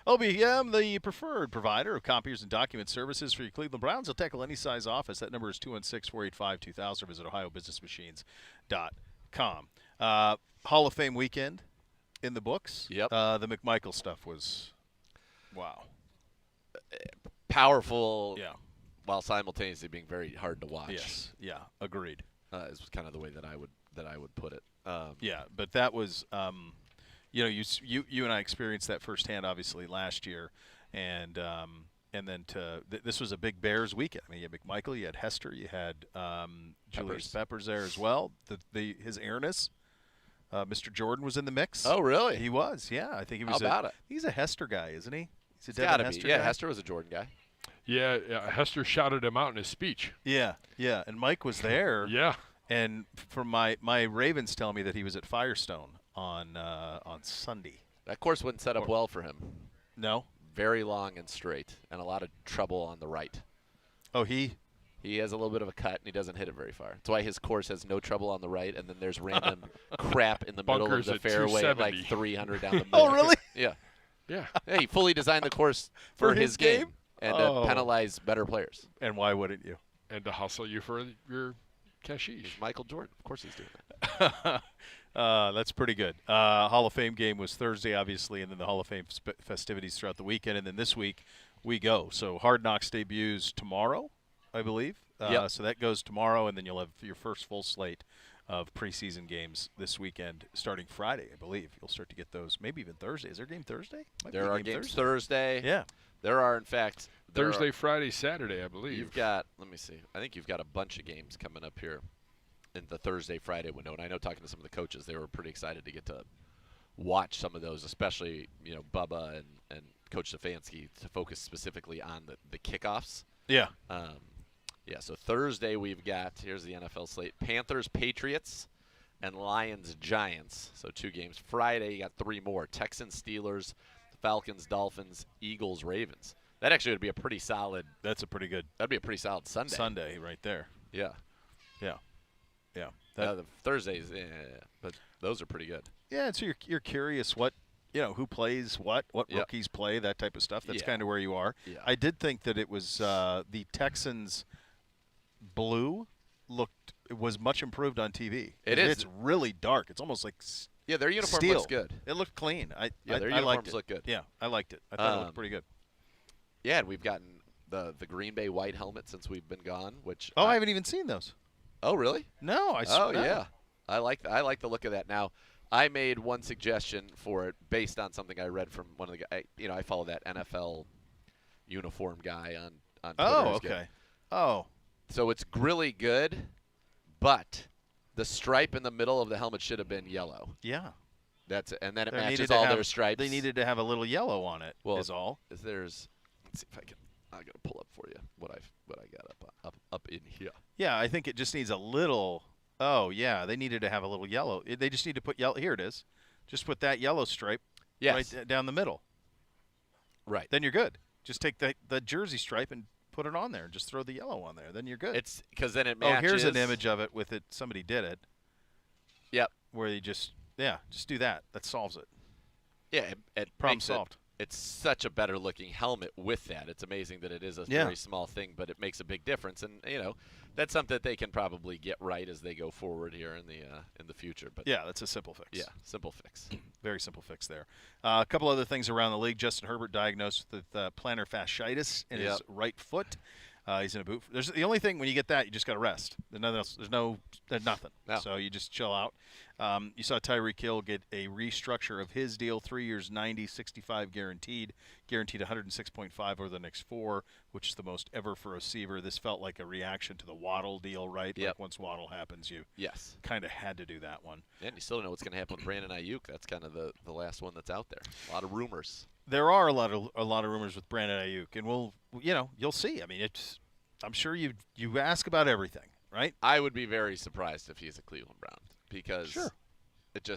OBM, the preferred provider of copiers and document services for your Cleveland Browns. They'll tackle any size office. That number is 216-485-2000 or visit OhioBusinessMachines.com. Hall of Fame weekend in the books. Yep. The McMichael stuff was, wow. Powerful. Yeah. While simultaneously being very hard to watch. Yes. Yeah. Agreed. Is kind of the way that I would put it. Yeah, but that was, you and I experienced that firsthand, obviously, last year, and then this was a big Bears weekend. I mean, you had McMichael, you had Hester, you had Julius Peppers there as well. His airness, Mr. Jordan was in the mix. Oh, really? He was. Yeah, I think he was. How about it? He's a Hester guy, isn't he? He's a gotta Hester be. Yeah, guy? Hester was a Jordan guy. Yeah, Hester shouted him out in his speech. Yeah, and Mike was there. Yeah. And from my Ravens tell me that he was at Firestone on Sunday. That course wouldn't set up well for him. No? Very long and straight, and a lot of trouble on the right. Oh, he has a little bit of a cut, and he doesn't hit it very far. That's why his course has no trouble on the right, and then there's random crap in the middle of the fairway at like 300 down the middle. Oh, really? Yeah. Yeah. Yeah, he fully designed the course for his game and to penalize better players. And why wouldn't you? And to hustle you for your cashish. He's Michael Jordan. Of course he's doing that. That's pretty good. Hall of Fame game was Thursday, obviously, and then the Hall of Fame festivities throughout the weekend. And then this week we go. So Hard Knocks debuts tomorrow, I believe. Yep. So that goes tomorrow, and then you'll have your first full slate of preseason games this weekend starting Friday, I believe. You'll start to get those, maybe even Thursday. Is there a game Thursday? There are games Thursday. Yeah. There are, in fact. Thursday, Friday, Saturday, I believe. You've got, let me see. I think you've got a bunch of games coming up here in the Thursday, Friday window. And I know talking to some of the coaches, they were pretty excited to get to watch some of those, especially, Bubba and Coach Stefanski to focus specifically on the kickoffs. Yeah. Yeah, so Thursday we've got, here's the NFL slate, Panthers, Patriots, and Lions, Giants. So 2 games. Friday you got 3 more, Texans, Steelers, Falcons, Dolphins, Eagles, Ravens. That actually would be a pretty solid. That'd be a pretty solid Sunday. Sunday right there. Yeah. Yeah. Yeah. The Thursdays, but those are pretty good. Yeah, so you're curious what, who plays what rookies play, that type of stuff. That's kind of where you are. Yeah. I did think that it was the Texans blue was much improved on TV. It's really dark. It's almost like their uniform steel. looks good. It looked clean. Their I liked uniforms it. look good. Yeah, I liked it. I thought it looked pretty good. Yeah, and we've gotten the Green Bay white helmet since we've been gone, which I haven't even seen those. Oh, really? No, yeah. I like the look of that. Now, I made one suggestion for it based on something I read from one of the guys. I follow that NFL uniform guy on Twitter. Oh, okay. Oh. So it's really good, but the stripe in the middle of the helmet should have been yellow. Yeah. That's it. And then it matches all their stripes. They needed to have a little yellow on it. Is all. Let's see if I can. I gotta pull up for you what I got up in here. Yeah, I think it just needs a little. Oh yeah, they needed to have a little yellow. They just need to put yellow. Here it is. Just put that yellow stripe right down the middle. Right. Then you're good. Just take the jersey stripe and put it on there, and just throw the yellow on there. Then you're good. It's because then it matches. Oh, here's an image of it with it. Somebody did it. Yep. Where you just do that. That solves it. Yeah, it problem solved. It's such a better looking helmet with that. It's amazing that it is a very small thing, but it makes a big difference. And that's something that they can probably get right as they go forward here in the future. But yeah, that's a simple fix. Yeah, simple fix. Very simple fix there. A couple other things around the league. Justin Herbert diagnosed with plantar fasciitis in his right foot. He's in a boot. There's the only thing when you get that, you just got to rest. There's nothing else. There's nothing. No. So you just chill out. You saw Tyreek Hill get a restructure of his deal, 3 years, 90, 65 guaranteed 106.5 over the next 4, which is the most ever for a receiver. This felt like a reaction to the Waddle deal, right? Yep. Like once Waddle happens, you kind of had to do that one. And you still don't know what's going to happen with Brandon Ayuk. That's kind of the last one that's out there. A lot of rumors. There are a lot of rumors with Brandon Ayuk, and you'll see. I mean, I'm sure you ask about everything, right? I would be very surprised if he's a Cleveland Brown because it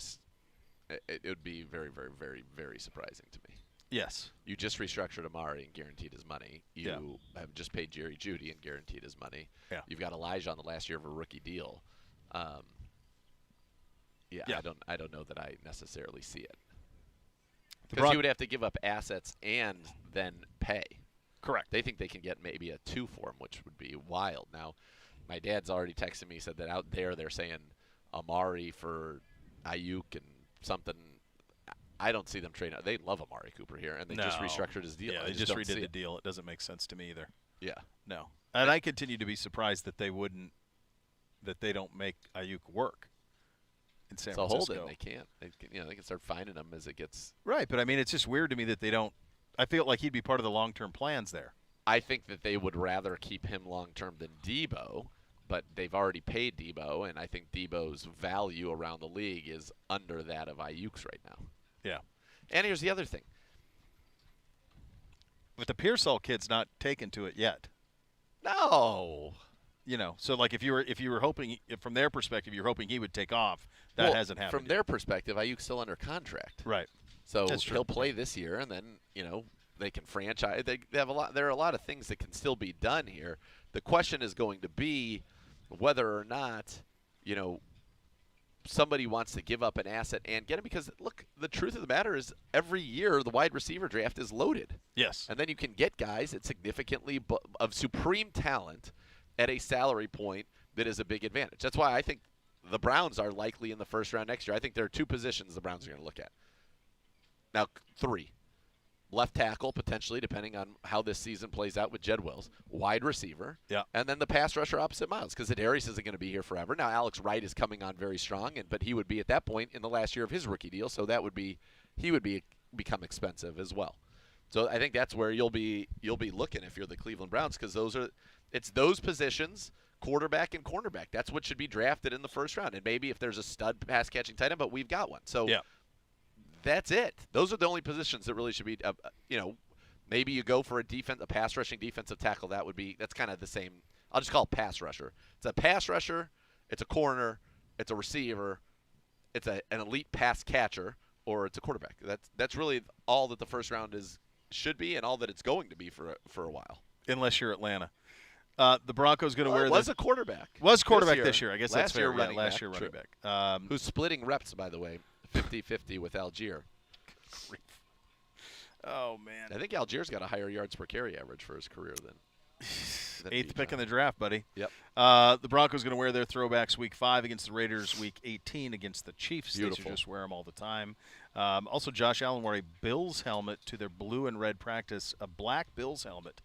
would be very, very, very, very surprising to me. Yes. You just restructured Amari and guaranteed his money. You have just paid Jerry Jeudy and guaranteed his money. Yeah. You've got Elijah on the last year of a rookie deal. I don't know that I necessarily see it. Because you would have to give up assets and then pay. Correct. They think they can get maybe a 2 for him, which would be wild. Now, my dad's already texted me, said that out there they're saying Amari for Ayuk and something. I don't see them trading. They love Amari Cooper here, and they just restructured his deal. Yeah, they just redid the deal. It doesn't make sense to me either. Yeah. No. And I continue to be surprised that they don't make Ayuk work in San Francisco. Hold it. They can't. They can start finding them as it gets. Right, but I mean, it's just weird to me that they don't. I feel like he'd be part of the long-term plans there. I think that they would rather keep him long-term than Debo, but they've already paid Debo, and I think Debo's value around the league is under that of Ayuk's right now. Yeah. And here's the other thing. But the Pearsall kid's not taken to it yet. No. So like if you were hoping, from their perspective, you're hoping he would take off. That hasn't happened. From their perspective, Ayuk's still under contract. Right. So he'll play this year, and then they can franchise. They have a lot. There are a lot of things that can still be done here. The question is going to be whether or not somebody wants to give up an asset and get him. Because look, the truth of the matter is, every year the wide receiver draft is loaded. Yes. And then you can get guys at significantly of supreme talent at a salary point that is a big advantage. That's why I think the Browns are likely in the first round next year. I think there are 2 positions the Browns are going to look at. Now, 3. Left tackle, potentially, depending on how this season plays out with Jed Wills. Wide receiver. Yeah. And then the pass rusher opposite Miles, because Adarius isn't going to be here forever. Now, Alex Wright is coming on very strong, but he would be at that point in the last year of his rookie deal, so he would become expensive as well. So I think that's where you'll be looking if you're the Cleveland Browns, because it's those positions, quarterback and cornerback. That's what should be drafted in the first round. And maybe if there's a stud pass catching tight end, but we've got one. So that's it. Those are the only positions that really should be. Maybe you go for a pass rushing defensive tackle. That's kind of the same. I'll just call it pass rusher. It's a pass rusher. It's a corner. It's a receiver. It's an elite pass catcher, or it's a quarterback. That's really all that the first round should be, and all that it's going to be for a while. Unless you're Atlanta. The Broncos going to wear. Was a quarterback. Was quarterback this year. I guess that's fair. Last year running back. Who's splitting reps, by the way, 50-50 with Algier. Oh man. I think Algier's got a higher yards per carry average for his career than 8th pick in the draft, buddy. Yep. The Broncos going to wear their throwbacks Week 5 against the Raiders, Week 18 against the Chiefs. Beautiful. They should just wear them all the time. Also, Josh Allen wore a Bills helmet to their blue and red practice, a black Bills helmet.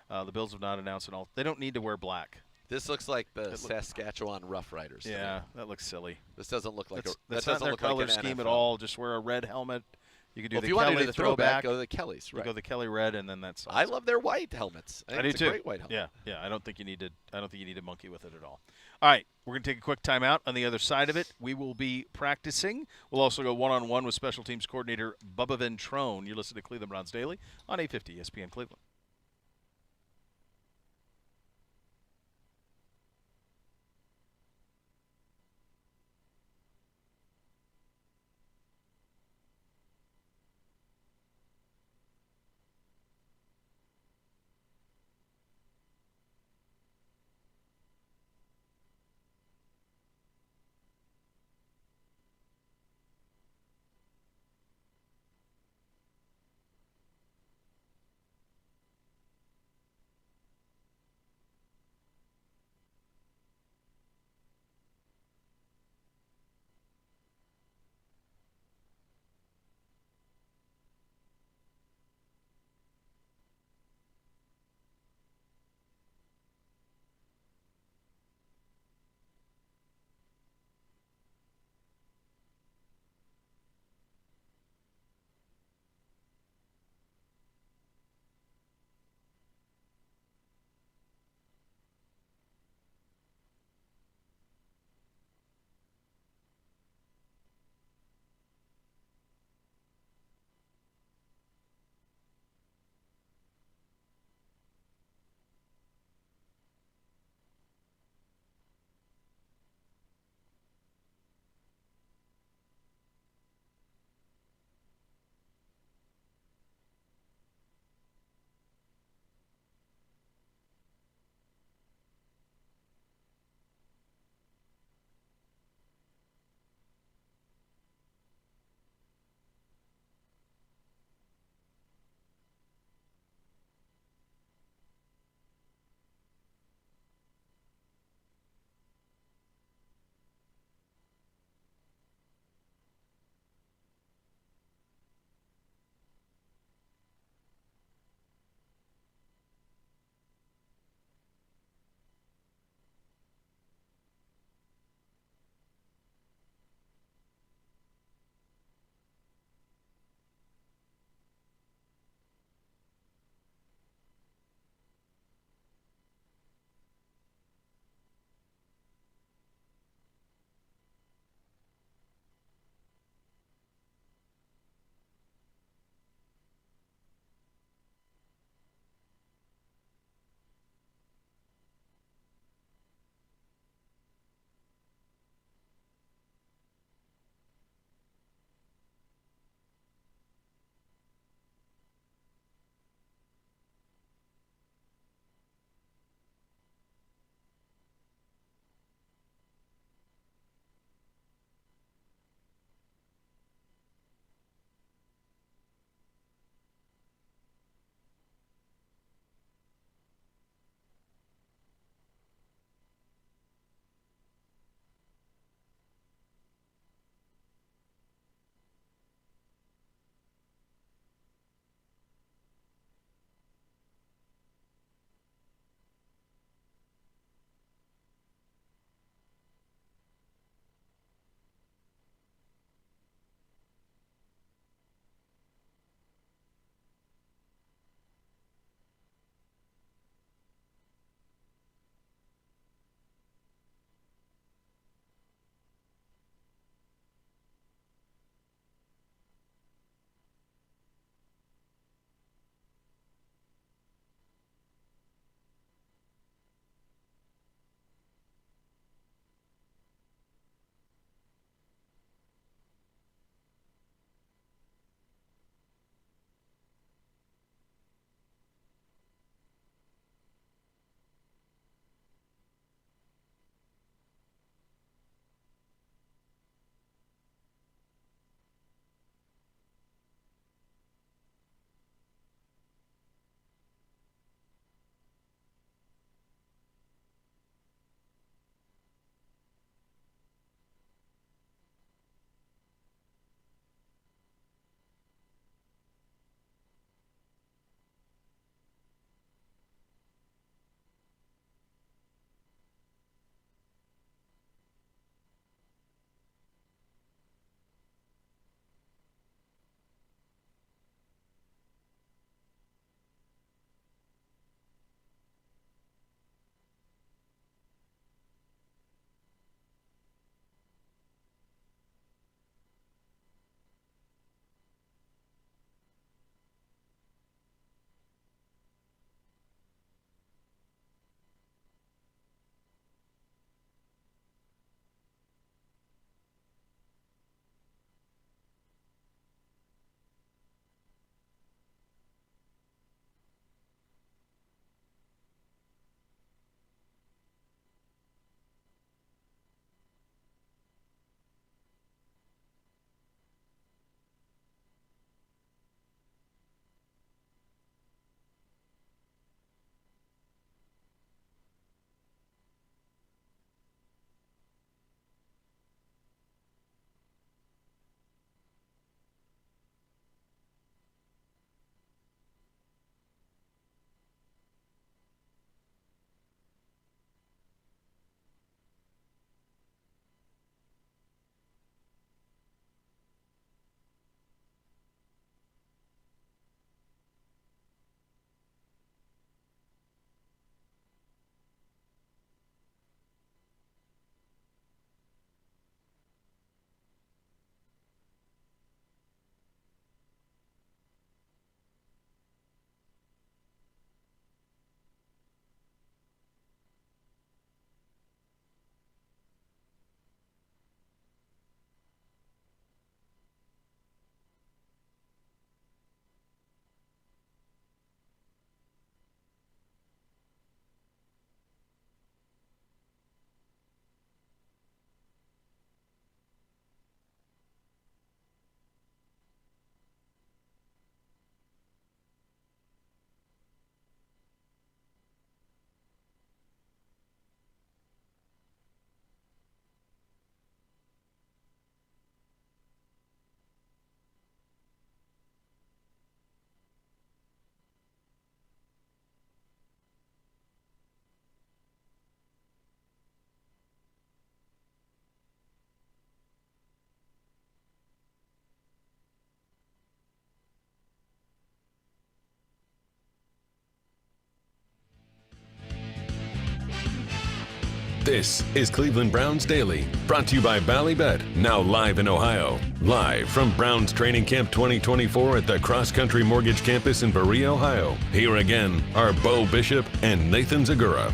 The Bills have not announced it all. They don't need to wear black. This looks like the Saskatchewan Roughriders. Yeah, that looks silly. This doesn't look like that's not their color scheme at all. Just wear a red helmet. You could do if the you Kelly want to do the throwback, go to the Kellys. You go the Kelly red, and then that's. I love their white helmets. I do it's too. A great white helmet. Yeah. I don't think you need to monkey with it at all. All right, we're gonna take a quick timeout. On the other side of it, we will be practicing. We'll also go one-on-one with special teams coordinator Bubba Ventrone. You listen to Cleveland Browns Daily on 850 ESPN Cleveland. This is Cleveland Browns Daily, brought to you by Ballybet, now live in Ohio. Live from Browns Training Camp 2024 at the Cross Country Mortgage Campus in Berea, Ohio. Here again are Bo Bishop and Nathan Zagura.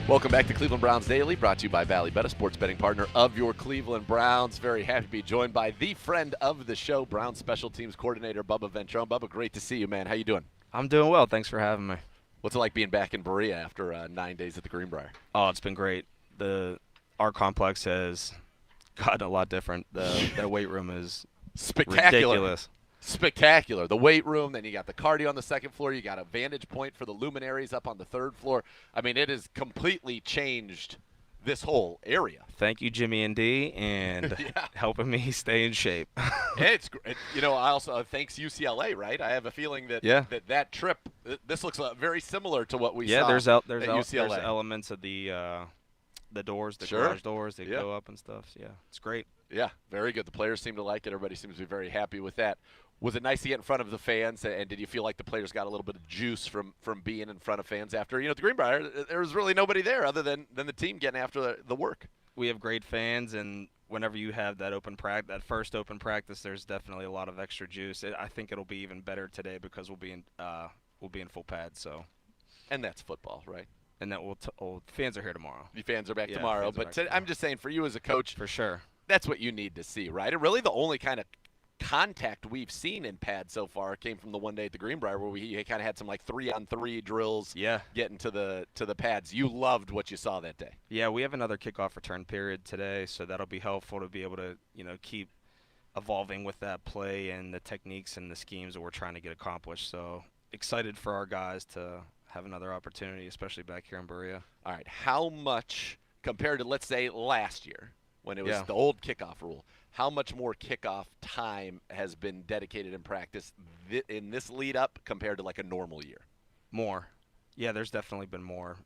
Welcome back to Cleveland Browns Daily, brought to you by Ballybet, a sports betting partner of your Cleveland Browns. Very happy to be joined by the friend of the show, Browns Special Teams Coordinator Bubba Ventrone. Bubba, great to see you, man. How you doing? I'm doing well. Thanks for having me. What's it like being back in Berea after 9 days at the Greenbrier? Oh, it's been great. Our complex has gotten a lot different. The weight room is spectacular. Ridiculous. Spectacular. The weight room, then you got the cardio on the second floor. You got a vantage point for the luminaries up on the third floor. I mean, it has completely changed this whole area. Thank you, Jimmy and D, and helping me stay in shape. It's great. You know, I also thanks UCLA, right? I have a feeling that that trip, this looks very similar to what we saw there's at UCLA. There's elements of the doors, the garage doors that go up and stuff. Yeah, it's great. Yeah, very good. The players seem to like it. Everybody seems to be very happy with that. Was it nice to get in front of the fans, and did you feel like the players got a little bit of juice from being in front of fans after, at the Greenbrier, there was really nobody there other than the team getting after the work? We have great fans, and whenever you have that that first open practice, there's definitely a lot of extra juice. I think it'll be even better today because we'll be in full pads. So, and that's football, right? And that fans are here tomorrow. The fans are back tomorrow, but I'm just saying, for you as a coach, for sure, that's what you need to see, right? And really, the only kind of contact we've seen in pads so far came from the one day at the Greenbrier where we kind of had some 3-on-3 drills getting to the pads. You loved what you saw that day. Yeah, we have another kickoff return period today, so that'll be helpful to be able to keep evolving with that play and the techniques and the schemes that we're trying to get accomplished. So excited for our guys to have another opportunity, especially back here in Berea. All right, how much compared to, let's say, last year when it was the old kickoff rule, how much more kickoff time has been dedicated in practice in this lead up compared to a normal year? More. Yeah, there's definitely been more.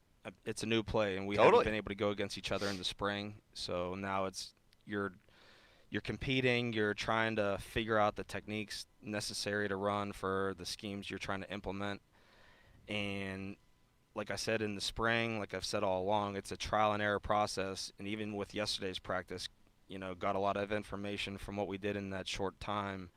It's a new play, and we haven't been able to go against each other in the spring. So now it's you're competing. You're trying to figure out the techniques necessary to run for the schemes you're trying to implement. And like I said in the spring, like I've said all along, it's a trial and error process. And even with yesterday's practice, got a lot of information from what we did in that short time,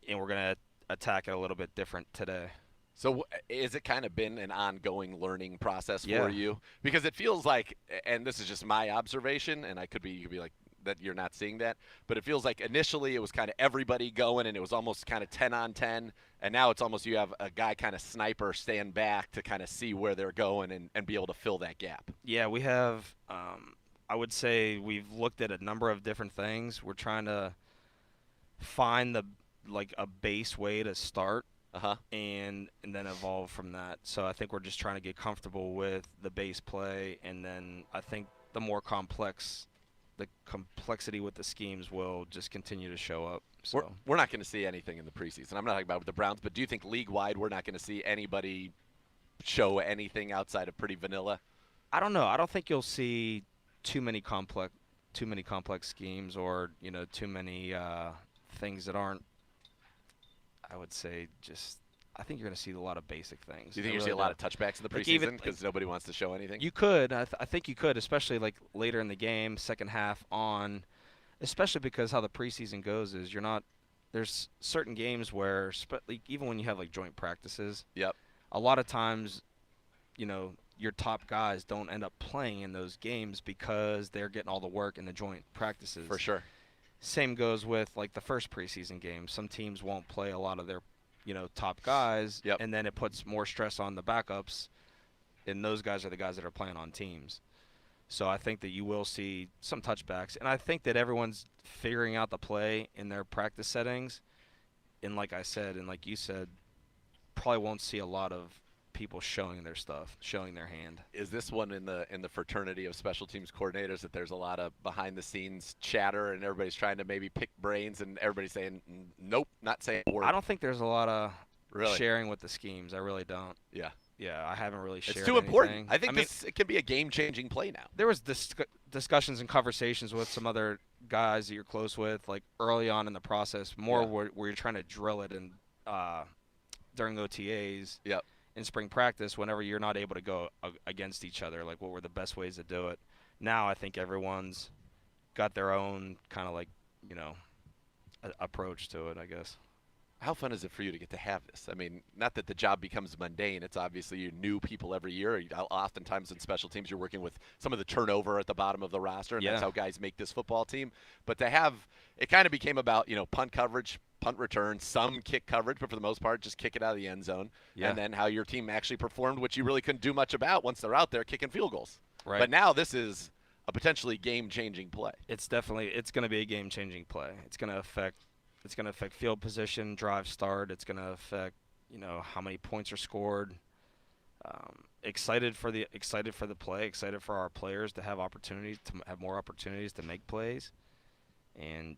and we're going to attack it a little bit different today. So has it kind of been an ongoing learning process for you? Because it feels like, and this is just my observation, and you could be like that you're not seeing that, but it feels like initially it was kind of everybody going, and it was almost kind of 10 on 10, and now it's almost you have a guy kind of sniper stand back to kind of see where they're going and be able to fill that gap. Yeah, we have I would say we've looked at a number of different things. We're trying to find a base way to start and then evolve from that. So I think we're just trying to get comfortable with the base play, and then I think the complexity with the schemes will just continue to show up. So we're not going to see anything in the preseason. I'm not talking about with the Browns, but do you think league-wide we're not going to see anybody show anything outside of pretty vanilla? I don't know. I don't think you'll see too many complex schemes or too many things that aren't, I would say, I think you're going to see a lot of basic things. Do you think you're going to see a lot of touchbacks in the preseason because nobody wants to show anything? You could. I think you could, especially later in the game, second half on, especially because how the preseason goes is there's certain games where, even when you have joint practices, a lot of times, your top guys don't end up playing in those games because they're getting all the work in the joint practices. For sure. Same goes with the first preseason game. Some teams won't play a lot of their top guys, and then it puts more stress on the backups, and those guys are the guys that are playing on teams. So I think that you will see some touchbacks, and I think that everyone's figuring out the play in their practice settings, and like I said, and like you said, probably won't see a lot of people showing their stuff, showing their hand. Is this one in the fraternity of special teams coordinators that there's a lot of behind the scenes chatter and everybody's trying to maybe pick brains and everybody's saying nope, not saying a word? I don't think there's a lot of sharing with the schemes. I really don't. Yeah, I haven't really shared. It's too important. I think it can be a game-changing play now. There was discussions and conversations with some other guys that you're close with, early on in the process, where you're trying to drill it and during OTAs. in spring practice whenever you're not able to go against each other, like what were the best ways to do it. Now I think everyone's got their own kind of like, approach to it, I guess. How fun is it for you to get to have this? I mean, not that the job becomes mundane. It's obviously you new people every year. Oftentimes in special teams, you're working with some of the turnover at the bottom of the roster, and that's how guys make this football team. But to have it kind of became about, punt coverage, punt return, some kick coverage, but for the most part, just kick it out of the end zone. Yeah. And then how your team actually performed, which you really couldn't do much about once they're out there kicking field goals. Right. But now this is a potentially game-changing play. It's going to be a game-changing play. It's going to affect field position, drive start. It's going to affect, how many points are scored. Excited for the play. Excited for our players to have more opportunities to make plays, and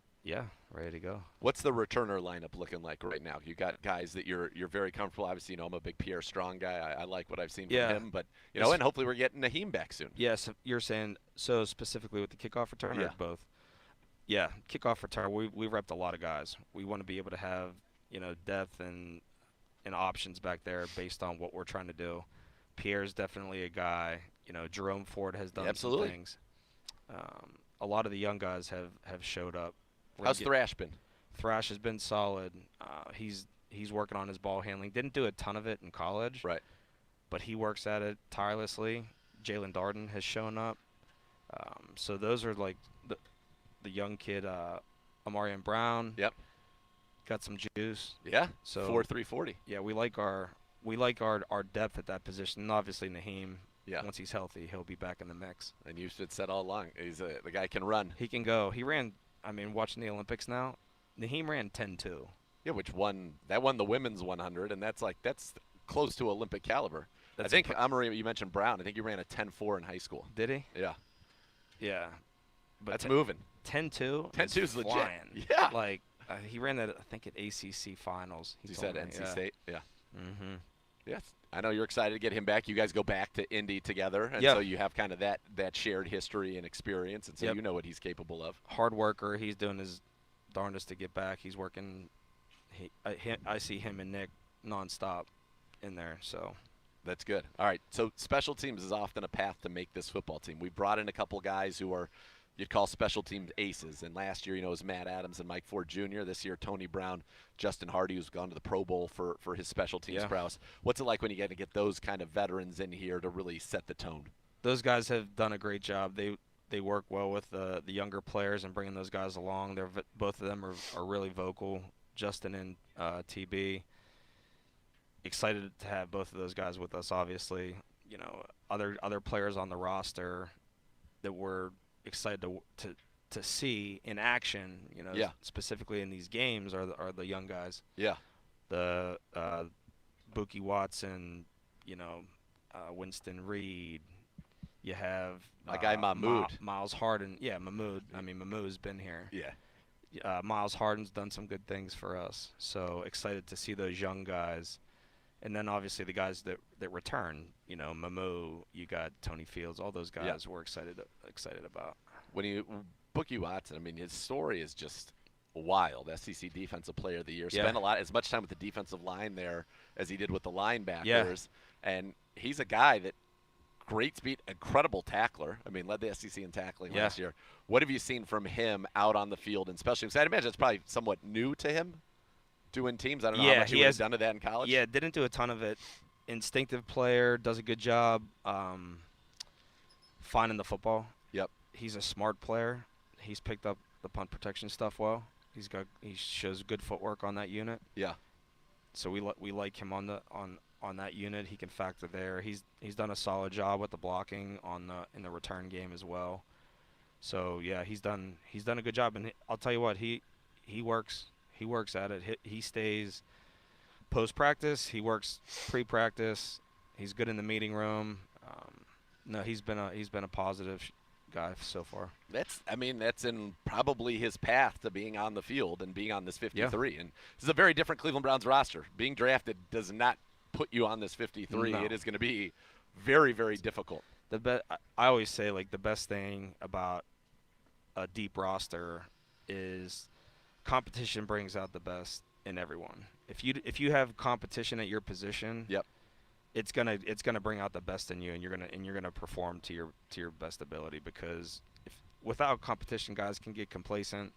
ready to go. What's the returner lineup looking like right now? You got guys that you're very comfortable. Obviously, I'm a big Pierre Strong guy. I like what I've seen from him, but and hopefully we're getting Naheem back soon. Yes, you're saying so specifically with the kickoff return or both? Yeah, kickoff return. We repped a lot of guys. We want to be able to have depth and options back there based on what we're trying to do. Pierre's definitely a guy. Jerome Ford has done some things. A lot of the young guys have showed up. How's Thrash been? Thrash has been solid. He's working on his ball handling. Didn't do a ton of it in college. Right. But he works at it tirelessly. Jalen Darden has shown up. So those are like the young kid, Amarian Brown. Yep. Got some juice. Yeah. So 4.340. Yeah, we like our depth at that position. And obviously Naheem. Yeah. Once he's healthy, he'll be back in the mix. And you've said all along, the guy can run. He can go. He ran. I mean, watching the Olympics now, Naheem ran 10.2. Yeah, which won the women's 100, and that's close to Olympic caliber. I think Amari, you mentioned Brown. I think he ran a 10.4 in high school. Did he? Yeah. Yeah. But that's moving. 10.2. 10.2 is legit. Flying. Yeah. Like he ran that I think at ACC finals. He said NC State. Yeah. Mm-hmm. Yes. I know you're excited to get him back. You guys go back to Indy together, and so you have kind of that shared history and experience, and so you know what he's capable of. Hard worker. He's doing his darndest to get back. He's working. I see him and Nick nonstop in there, so. That's good. All right, so special teams is often a path to make this football team. We brought in a couple guys who are you'd call special teams aces, and last year, it was Matt Adams and Mike Ford Jr. This year, Tony Brown, Justin Hardy, who's gone to the Pro Bowl for his special teams prowess. What's it like when you get those kind of veterans in here to really set the tone? Those guys have done a great job. They work well with the younger players and bringing those guys along. Both of them are really vocal, Justin and TB. Excited to have both of those guys with us, obviously. Other players on the roster that we're excited to see in action, specifically in these games are the young guys. Yeah. The Buki Watson, Winston Reed. You have my guy Mahmoud. Miles Harden. Yeah, Mahmoud. I mean, Mahmoud's been here. Yeah. Miles Harden's done some good things for us. So excited to see those young guys. And then obviously the guys that return, Mamu, you got Tony Fields, all those guys we're excited about. When Buki Watson, I mean, his story is just wild. SEC Defensive Player of the Year. Spent as much time with the defensive line there as he did with the linebackers. Yeah. And he's a guy that great speed, incredible tackler. I mean, led the SEC in tackling last year. What have you seen from him out on the field in special teams? I'd imagine it's probably somewhat new to him. Doing teams, I don't know how much he has done of that in college. Yeah, didn't do a ton of it. Instinctive player, does a good job finding the football. Yep. He's a smart player. He's picked up the punt protection stuff well. He shows good footwork on that unit. Yeah. So we like him on that unit. He can factor there. He's done a solid job with the blocking in the return game as well. So yeah, he's done a good job. And I'll tell you what, he works. He works at it. He stays post-practice. He works pre-practice. He's good in the meeting room. No, he's been a positive guy so far. That's in probably his path to being on the field and being on this 53. Yeah. And this is a very different Cleveland Browns roster. Being drafted does not put you on this 53. No. It is going to be very, very difficult. I always say, the best thing about a deep roster is competition brings out the best in everyone. If you have competition at your position, it's gonna bring out the best in you, and you're gonna perform to your best ability, because without competition, guys can get complacent.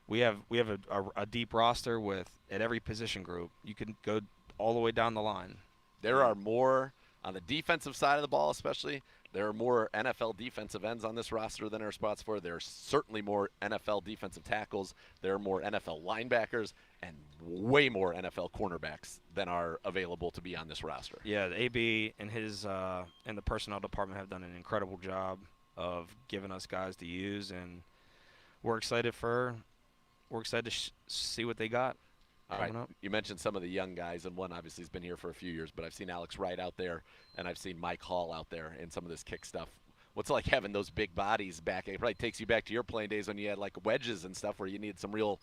We have a deep roster at every position group. You can go all the way down the line. There are more on the defensive side of the ball, especially. There are more NFL defensive ends on this roster than there are spots for. There are certainly more NFL defensive tackles. There are more NFL linebackers and way more NFL cornerbacks than are available to be on this roster. Yeah, the AB and and the personnel department have done an incredible job of giving us guys to use, and we're excited to see what they got. All right. You mentioned some of the young guys, and one obviously has been here for a few years, but I've seen Alex Wright out there, and I've seen Mike Hall out there in some of this kick stuff. What's it like having those big bodies back? It probably takes you back to your playing days when you had like wedges and stuff where you needed some real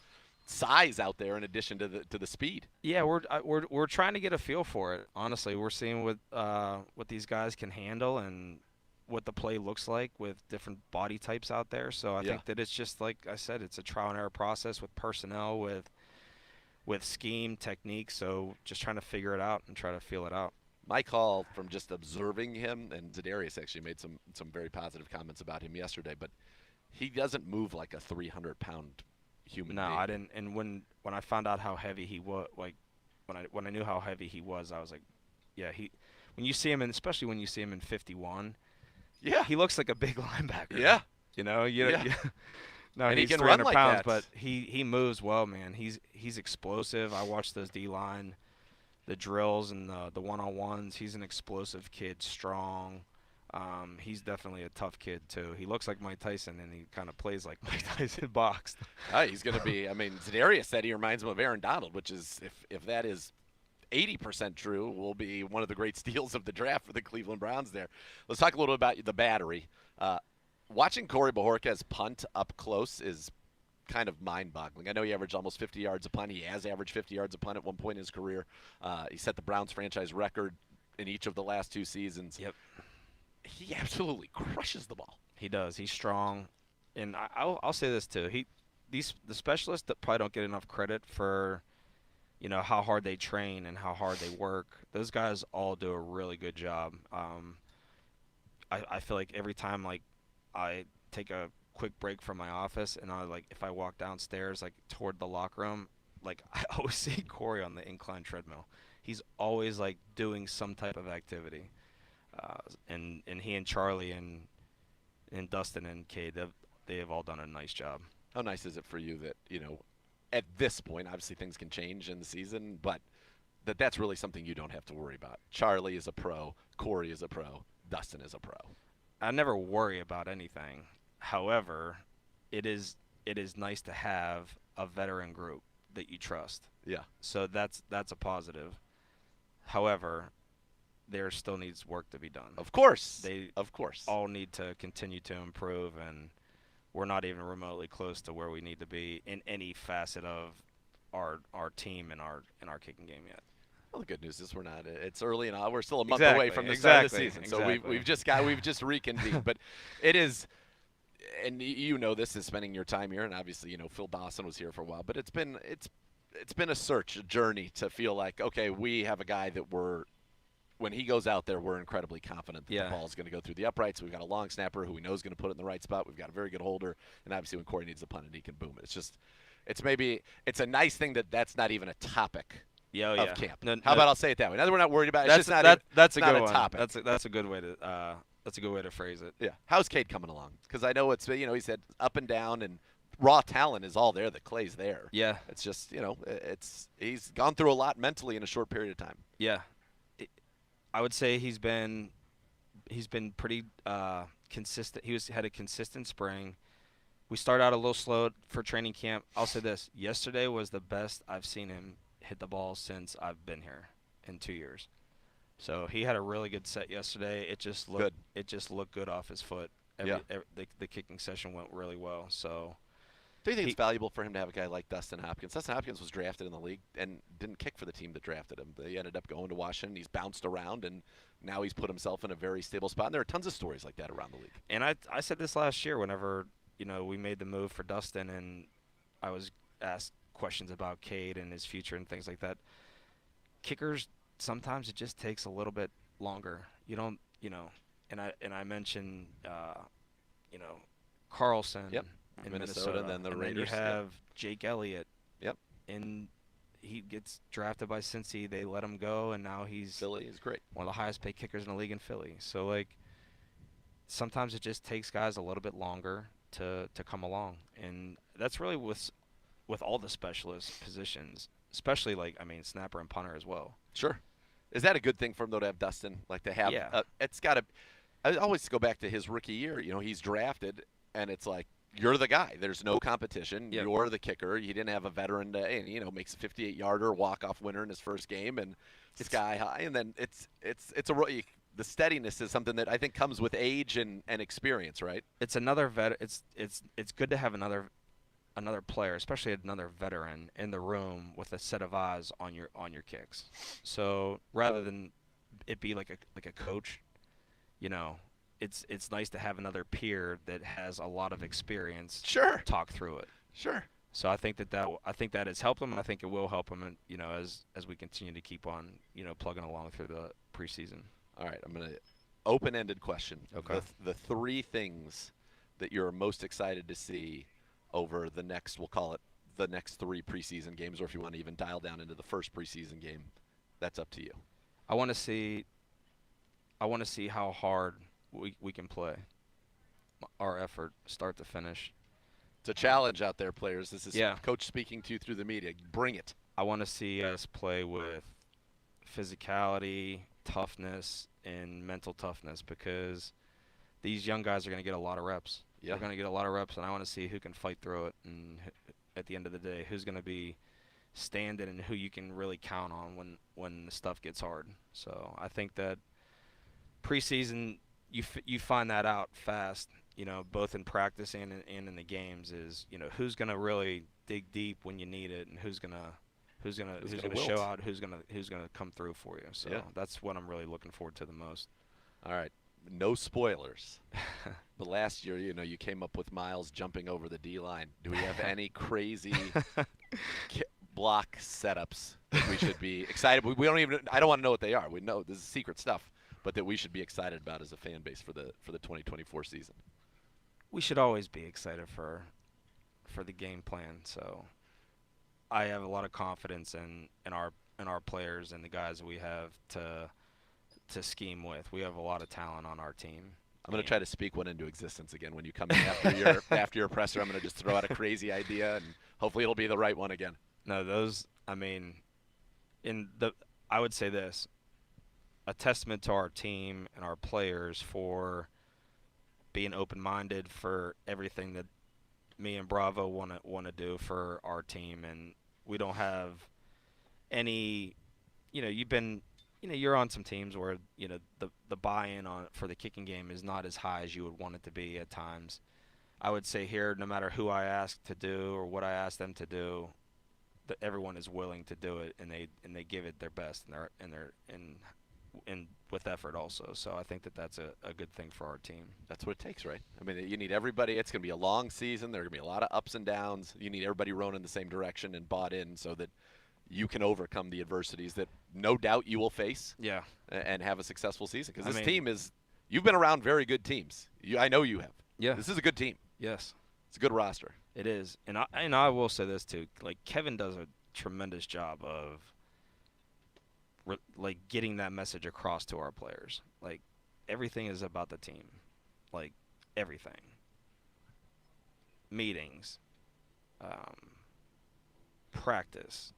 size out there in addition to the speed. Yeah, we're trying to get a feel for it. Honestly, we're seeing what these guys can handle and what the play looks like with different body types out there. So I think that it's just, like I said, it's a trial and error process with personnel, with scheme, technique. So just trying to figure it out and try to feel it out. Mike Hall, from just observing him, and Zadarius actually made some very positive comments about him yesterday, but he doesn't move like a 300-pound human being. I didn't. And when I found out how heavy he was, like when I knew how heavy he was, I was like, yeah, when you see him, and especially when you see him in 51, yeah, he looks like a big linebacker. Yeah. No, and he's he can 300 run like pounds, that. but he moves well, man. He's explosive. I watched those D-line, the drills and the one-on-ones. He's an explosive kid, strong. He's definitely a tough kid too. He looks like Mike Tyson, and he kind of plays like Mike Tyson boxed. He's going to be. I mean, Zadarius said he reminds him of Aaron Donald, which is, if that is 80% true, will be one of the great steals of the draft for the Cleveland Browns there. Let's talk a little bit about the battery. Watching Corey Bojorquez punt up close is kind of mind-boggling. I know he averaged almost 50 yards a punt. He has averaged 50 yards a punt at one point in his career. He set the Browns franchise record in each of the last 2 seasons. Yep. He absolutely crushes the ball. He does. He's strong. And I'll say this too. The specialists that probably don't get enough credit for, how hard they train and how hard they work. Those guys all do a really good job. I feel like every time I take a quick break from my office, and if I walk downstairs toward the locker room, I always see Corey on the incline treadmill. He's always doing some type of activity. And he and Charlie and Dustin and Cade, they have all done a nice job. How nice is it for you that, at this point, obviously things can change in the season, but that's really something you don't have to worry about. Charlie is a pro, Corey is a pro, Dustin is a pro. I never worry about anything. However, it is nice to have a veteran group that you trust. Yeah. So that's a positive. However, there still needs work to be done. Of course. They of course all need to continue to improve, and we're not even remotely close to where we need to be in any facet of our team and our kicking game yet. Well, the good news is we're not. It's early and we're still a month away from the start of the season. So we've just reconvened. But it is, and this is spending your time here, and obviously Phil Dawson was here for a while. But it's been a search, a journey to feel like, okay, we have a guy that when he goes out there, we're incredibly confident that the ball is going to go through the uprights. We've got a long snapper who we know is going to put it in the right spot. We've got a very good holder, and obviously when Corey needs to punt it, he can boom it. It's a nice thing that's not even a topic. Of camp. How about I'll say it that way? Now that we're not worried about it, it's just not that's a good one. Topic. That's a good way to phrase it. Yeah. How's Cade coming along? Because I know it's he said up and down, and raw talent is all there. The clay's there. Yeah. It's just he's gone through a lot mentally in a short period of time. Yeah. I would say he's been pretty consistent. Had a consistent spring. We started out a little slow for training camp. I'll say this: yesterday was the best I've seen him hit the ball since I've been here in 2 years. So he had a really good set yesterday. It just looked good off his foot. The kicking session went really well. So do you think it's valuable for him to have a guy like Dustin Hopkins? Dustin Hopkins was drafted in the league and didn't kick for the team that drafted him. He ended up going to Washington. He's bounced around, and now he's put himself in a very stable spot. And there are tons of stories like that around the league. And I said this last year whenever we made the move for Dustin, and I was asked questions about Cade and his future and things like that. Kickers sometimes it just takes a little bit longer. You don't, and I mentioned, Carlson in Minnesota, and then the Raiders. Then you have Jake Elliott. Yep. And he gets drafted by Cincy. They let him go, and now he's Philly is great. One of the highest paid kickers in the league in Philly. So, like, sometimes it just takes guys a little bit longer to come along. And that's really with all the specialist positions, especially, snapper and punter as well. Sure. Is that a good thing for him, though, to have Dustin? Like, to have it's got to – I always go back to his rookie year. He's drafted, and it's like, you're the guy. There's no competition. Yep. You're the kicker. You didn't have a veteran to, makes a 58-yarder, walk-off winner in his first game, and sky high. And then it's a the steadiness is something that I think comes with age and experience, right? It's another it's good to have another player, especially another veteran in the room with a set of eyes on your kicks. So rather than it be like a coach, it's nice to have another peer that has a lot of experience. Sure. Talk through it. Sure. So I think that has helped him. And I think it will help him, as we continue to keep on, plugging along through the preseason. All right, I'm going to open-ended question. Okay. The three things that you're most excited to see over the next, we'll call it the next 3 preseason games, or if you want to even dial down into the first preseason game, that's up to you. I want to see how hard we can play. Our effort, start to finish. It's a challenge out there, players. This is Coach speaking to you through the media. Bring it. I want to see us play with physicality, toughness, and mental toughness, because these young guys are going to get a lot of reps. Yeah. They're going to get a lot of reps, and I want to see who can fight through it, and at the end of the day, who's going to be standing and who you can really count on when the stuff gets hard. So I think that preseason, you find that out fast, both in practice and in the games, is, who's going to really dig deep when you need it, and who's going to show out, who's going to come through for you. So that's what I'm really looking forward to the most. All right. No spoilers. But last year, you came up with Miles jumping over the D-line. Do we have any crazy block setups that we should be excited? We don't even. I don't want to know what they are. We know this is secret stuff, but that we should be excited about as a fan base for the 2024 season. We should always be excited for the game plan. So I have a lot of confidence in our players and the guys we have to scheme with. We have a lot of talent on our team. I'm going to try to speak one into existence again when you come in after your presser. I'm going to just throw out a crazy idea, and hopefully it'll be the right one again. No, I would say this, a testament to our team and our players for being open-minded for everything that me and Bravo want to do for our team, and we don't have any. You're on some teams where the buy-in for the kicking game is not as high as you would want it to be at times. I would say here, no matter who I ask to do or what I ask them to do, that everyone is willing to do it, and they give it their best, and with effort also. So I think that's a good thing for our team. That's what it takes, right? I mean, you need everybody. It's going to be a long season. There are going to be a lot of ups and downs. You need everybody rowing in the same direction and bought in so that you can overcome the adversities that no doubt you will face. Yeah. And have a successful season. Because this team is – you've been around very good teams. I know you have. Yeah. This is a good team. Yes. It's a good roster. It is. And I will say this too. Like, Kevin does a tremendous job of getting that message across to our players. Like, everything is about the team. Like, everything. Meetings. Practice.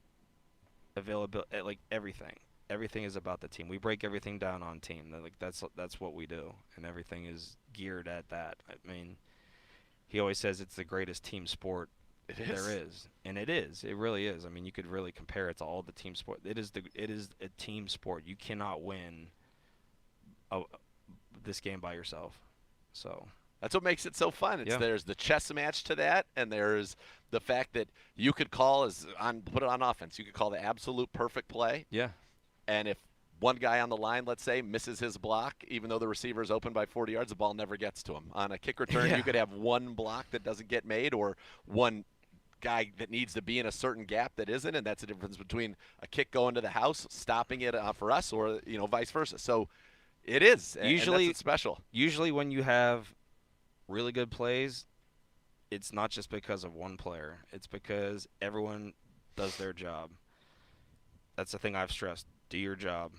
Availability, like everything is about the team. We break everything down on team. That's what we do, and everything is geared at that. I mean, he always says it's the greatest team sport there is, and it is. It really is. I mean, you could really compare it to all the team sport. It is a team sport. You cannot win this game by yourself. So that's what makes it so fun. There's the chess match to that, and there's the fact that you could put it on offense. You could call the absolute perfect play. Yeah. And if one guy on the line, let's say, misses his block, even though the receiver is open by 40 yards, the ball never gets to him. On a kick return, you could have one block that doesn't get made or one guy that needs to be in a certain gap that isn't, and that's the difference between a kick going to the house, stopping it for us, or vice versa. So it is Usually and that's special. Usually when you have really good plays, it's not just because of one player. It's because everyone does their job. That's the thing I've stressed. Do your job.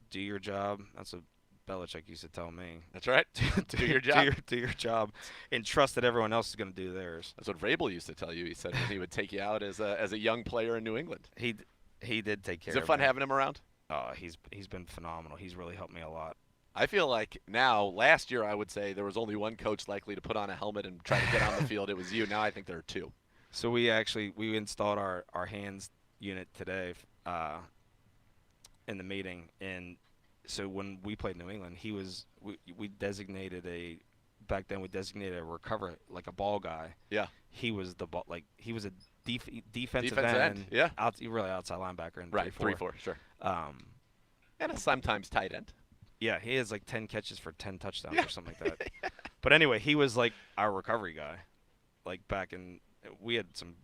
Do your job. That's what Belichick used to tell me. That's right. Do your job. Do your job, and trust that everyone else is going to do theirs. That's what Vrabel used to tell you. He said when he would take you out as a young player in New England. He did take care. Is it fun having him around? He's been phenomenal. He's really helped me a lot. I feel like now, last year I would say there was only one coach likely to put on a helmet and try to get on the field. It was you. Now I think there are two. So we installed our hands unit today in the meeting, and so when we played New England, we designated a recover, like a ball guy. Yeah. He was he was a defensive end. Yeah. Really outside linebacker in right 3-4, sure. And a sometimes tight end. Yeah, he has like 10 catches for 10 touchdowns or something like that. But anyway, he was like our recovery guy. Like back in, we had some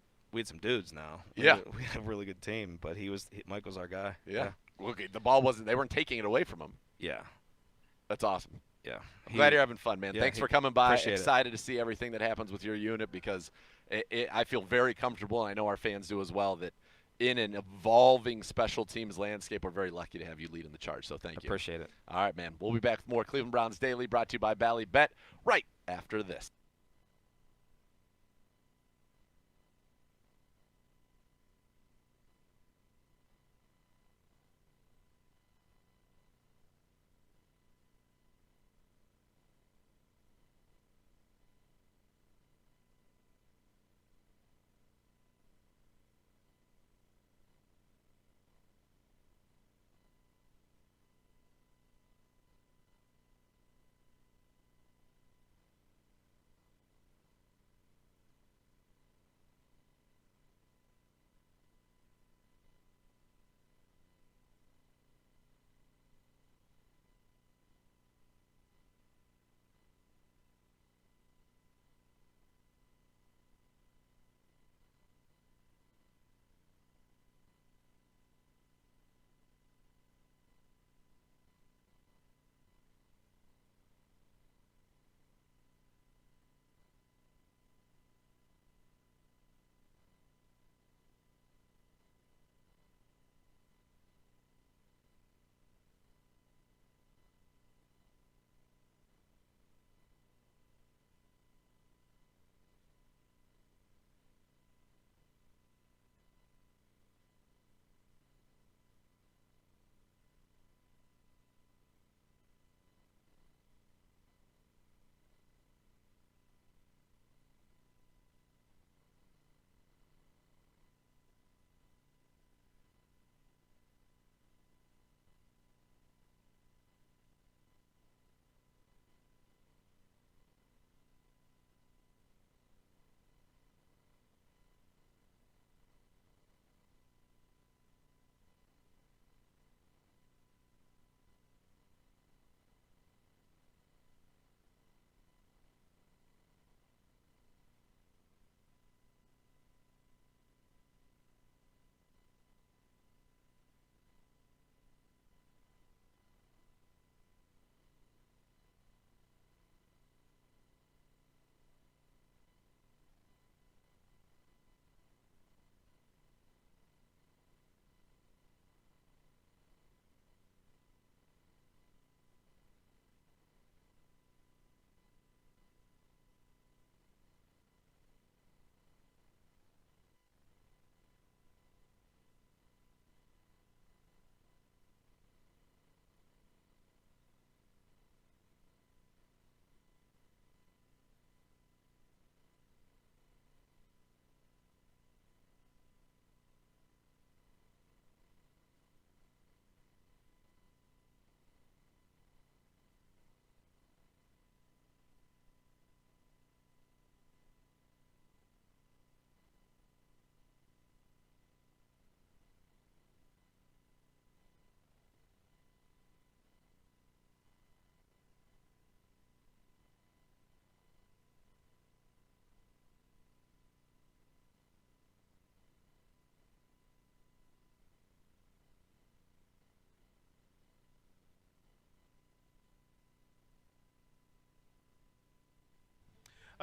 dudes now. Yeah. We had a really good team, but Mike was our guy. Yeah. Okay, the ball they weren't taking it away from him. Yeah. That's awesome. Yeah. I'm glad you're having fun, man. Yeah, Thanks for coming by. Excited it. to see everything that happens with your unit because I feel very comfortable, and I know our fans do as well, that in an evolving special teams landscape, we're very lucky to have you leading the charge. So thank you. Appreciate it. All right, man. We'll be back with more Cleveland Browns Daily, brought to you by Bally Bet, right after this.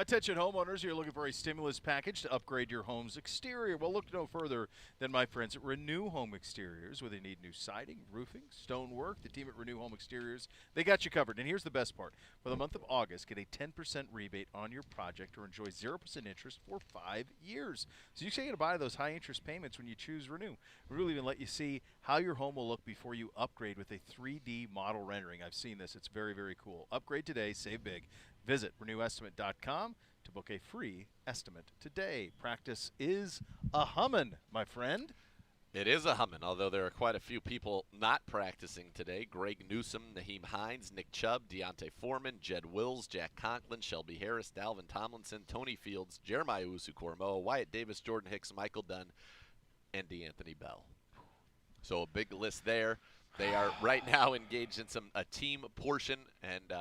Attention homeowners, you're looking for a stimulus package to upgrade your home's exterior. Well, look no further than my friends at Renew Home Exteriors. Whether you need new siding, roofing, stonework, the team at Renew Home Exteriors, they got you covered. And here's the best part. For the month of August, get a 10% rebate on your project or enjoy 0% interest for 5 years. So you can buy those high-interest payments when you choose Renew. We'll even let you see how your home will look before you upgrade with a 3D model rendering. I've seen this. It's very, very cool. Upgrade today. Save big. Visit renewestimate.com to book a free estimate today. Practice is a hummin', my friend. It is a hummin', although there are quite a few people not practicing today. Greg Newsome, Naheem Hines, Nick Chubb, Deontay Foreman, Jed Wills, Jack Conklin, Shelby Harris, Dalvin Tomlinson, Tony Fields, Jeremiah Usu-Cormo, Wyatt Davis, Jordan Hicks, Michael Dunn, and DeAnthony Bell. So a big list there. They are right now engaged in a team portion, and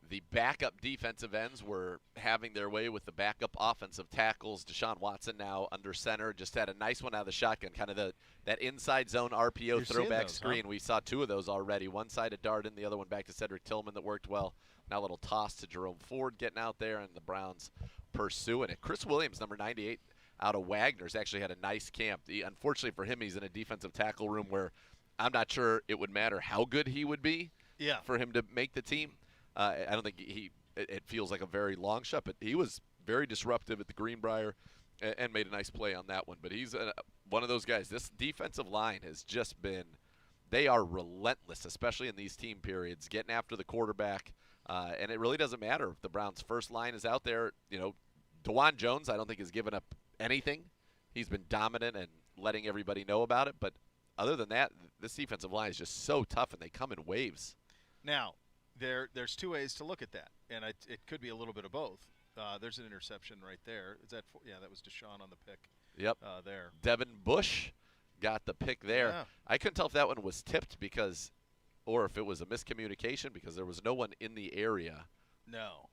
the backup defensive ends were having their way with the backup offensive tackles. Deshaun Watson now under center. Just had a nice one out of the shotgun, kind of that inside zone RPO throwback screen. Huh? We saw 2 of those already. One side to Darden, the other one back to Cedric Tillman that worked well. Now a little toss to Jerome Ford getting out there, and the Browns pursuing it. Chris Williams, number 98, out of Wagner's, actually had a nice camp. Unfortunately for him, he's in a defensive tackle room where I'm not sure it would matter how good he would be for him to make the team. I don't think it feels like a very long shot, but he was very disruptive at the Greenbrier and made a nice play on that one. But he's one of those guys. This defensive line has just been – they are relentless, especially in these team periods, getting after the quarterback. And it really doesn't matter if the Browns' first line is out there. You know, DeJuan Jones I don't think has given up anything. He's been dominant and letting everybody know about it. But other than that, this defensive line is just so tough, and they come in waves. Now – There's 2 ways to look at that, and it could be a little bit of both. There's an interception right there. Is that that was Deshaun on the pick. Yep. There. Devin Bush got the pick there. Yeah. I couldn't tell if that one was tipped or if it was a miscommunication because there was no one in the area. No.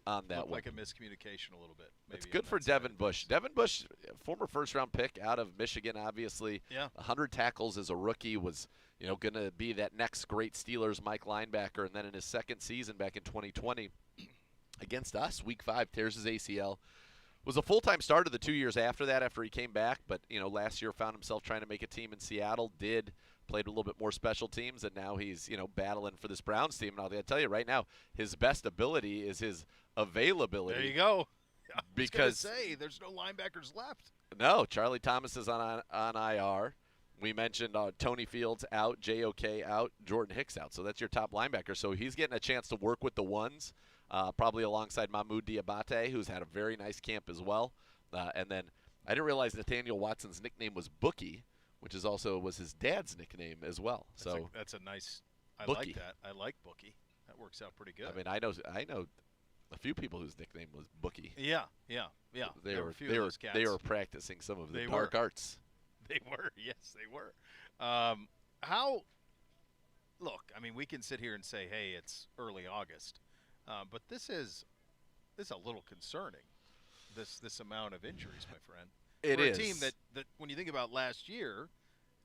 On that one. Like a miscommunication a little bit. Maybe it's good for Devin Bush. Devin Bush, former first-round pick out of Michigan, obviously. Yeah. 100 tackles as a rookie, was going to be that next great Steelers Mike linebacker. And then in his second season back in 2020 against us, Week 5, tears his ACL. Was a full-time starter the 2 years after that after he came back. But, last year found himself trying to make a team in Seattle. Played a little bit more special teams, and now he's, battling for this Browns team. And I'll tell you right now, his best ability is his availability. There you go. Because there's no linebackers left. No, Charlie Thomas is on IR. We mentioned Tony Fields out, JOK out, Jordan Hicks out. So that's your top linebacker. So he's getting a chance to work with the ones, probably alongside Mahmoud Diabate, who's had a very nice camp as well. And then I didn't realize Nathaniel Watson's nickname was Bookie, which was his dad's nickname as well. That's a nice. I Bookie. like that. I like Bookie. That works out pretty good. I mean, I know a few people whose nickname was Bookie. Yeah. They were a few of those cats. They were practicing some of the dark arts. They were. Yes, they were. Look, I mean, we can sit here and say, hey, it's early August, but this is a little concerning. This amount of injuries, my friend. It For is. a team that when you think about last year,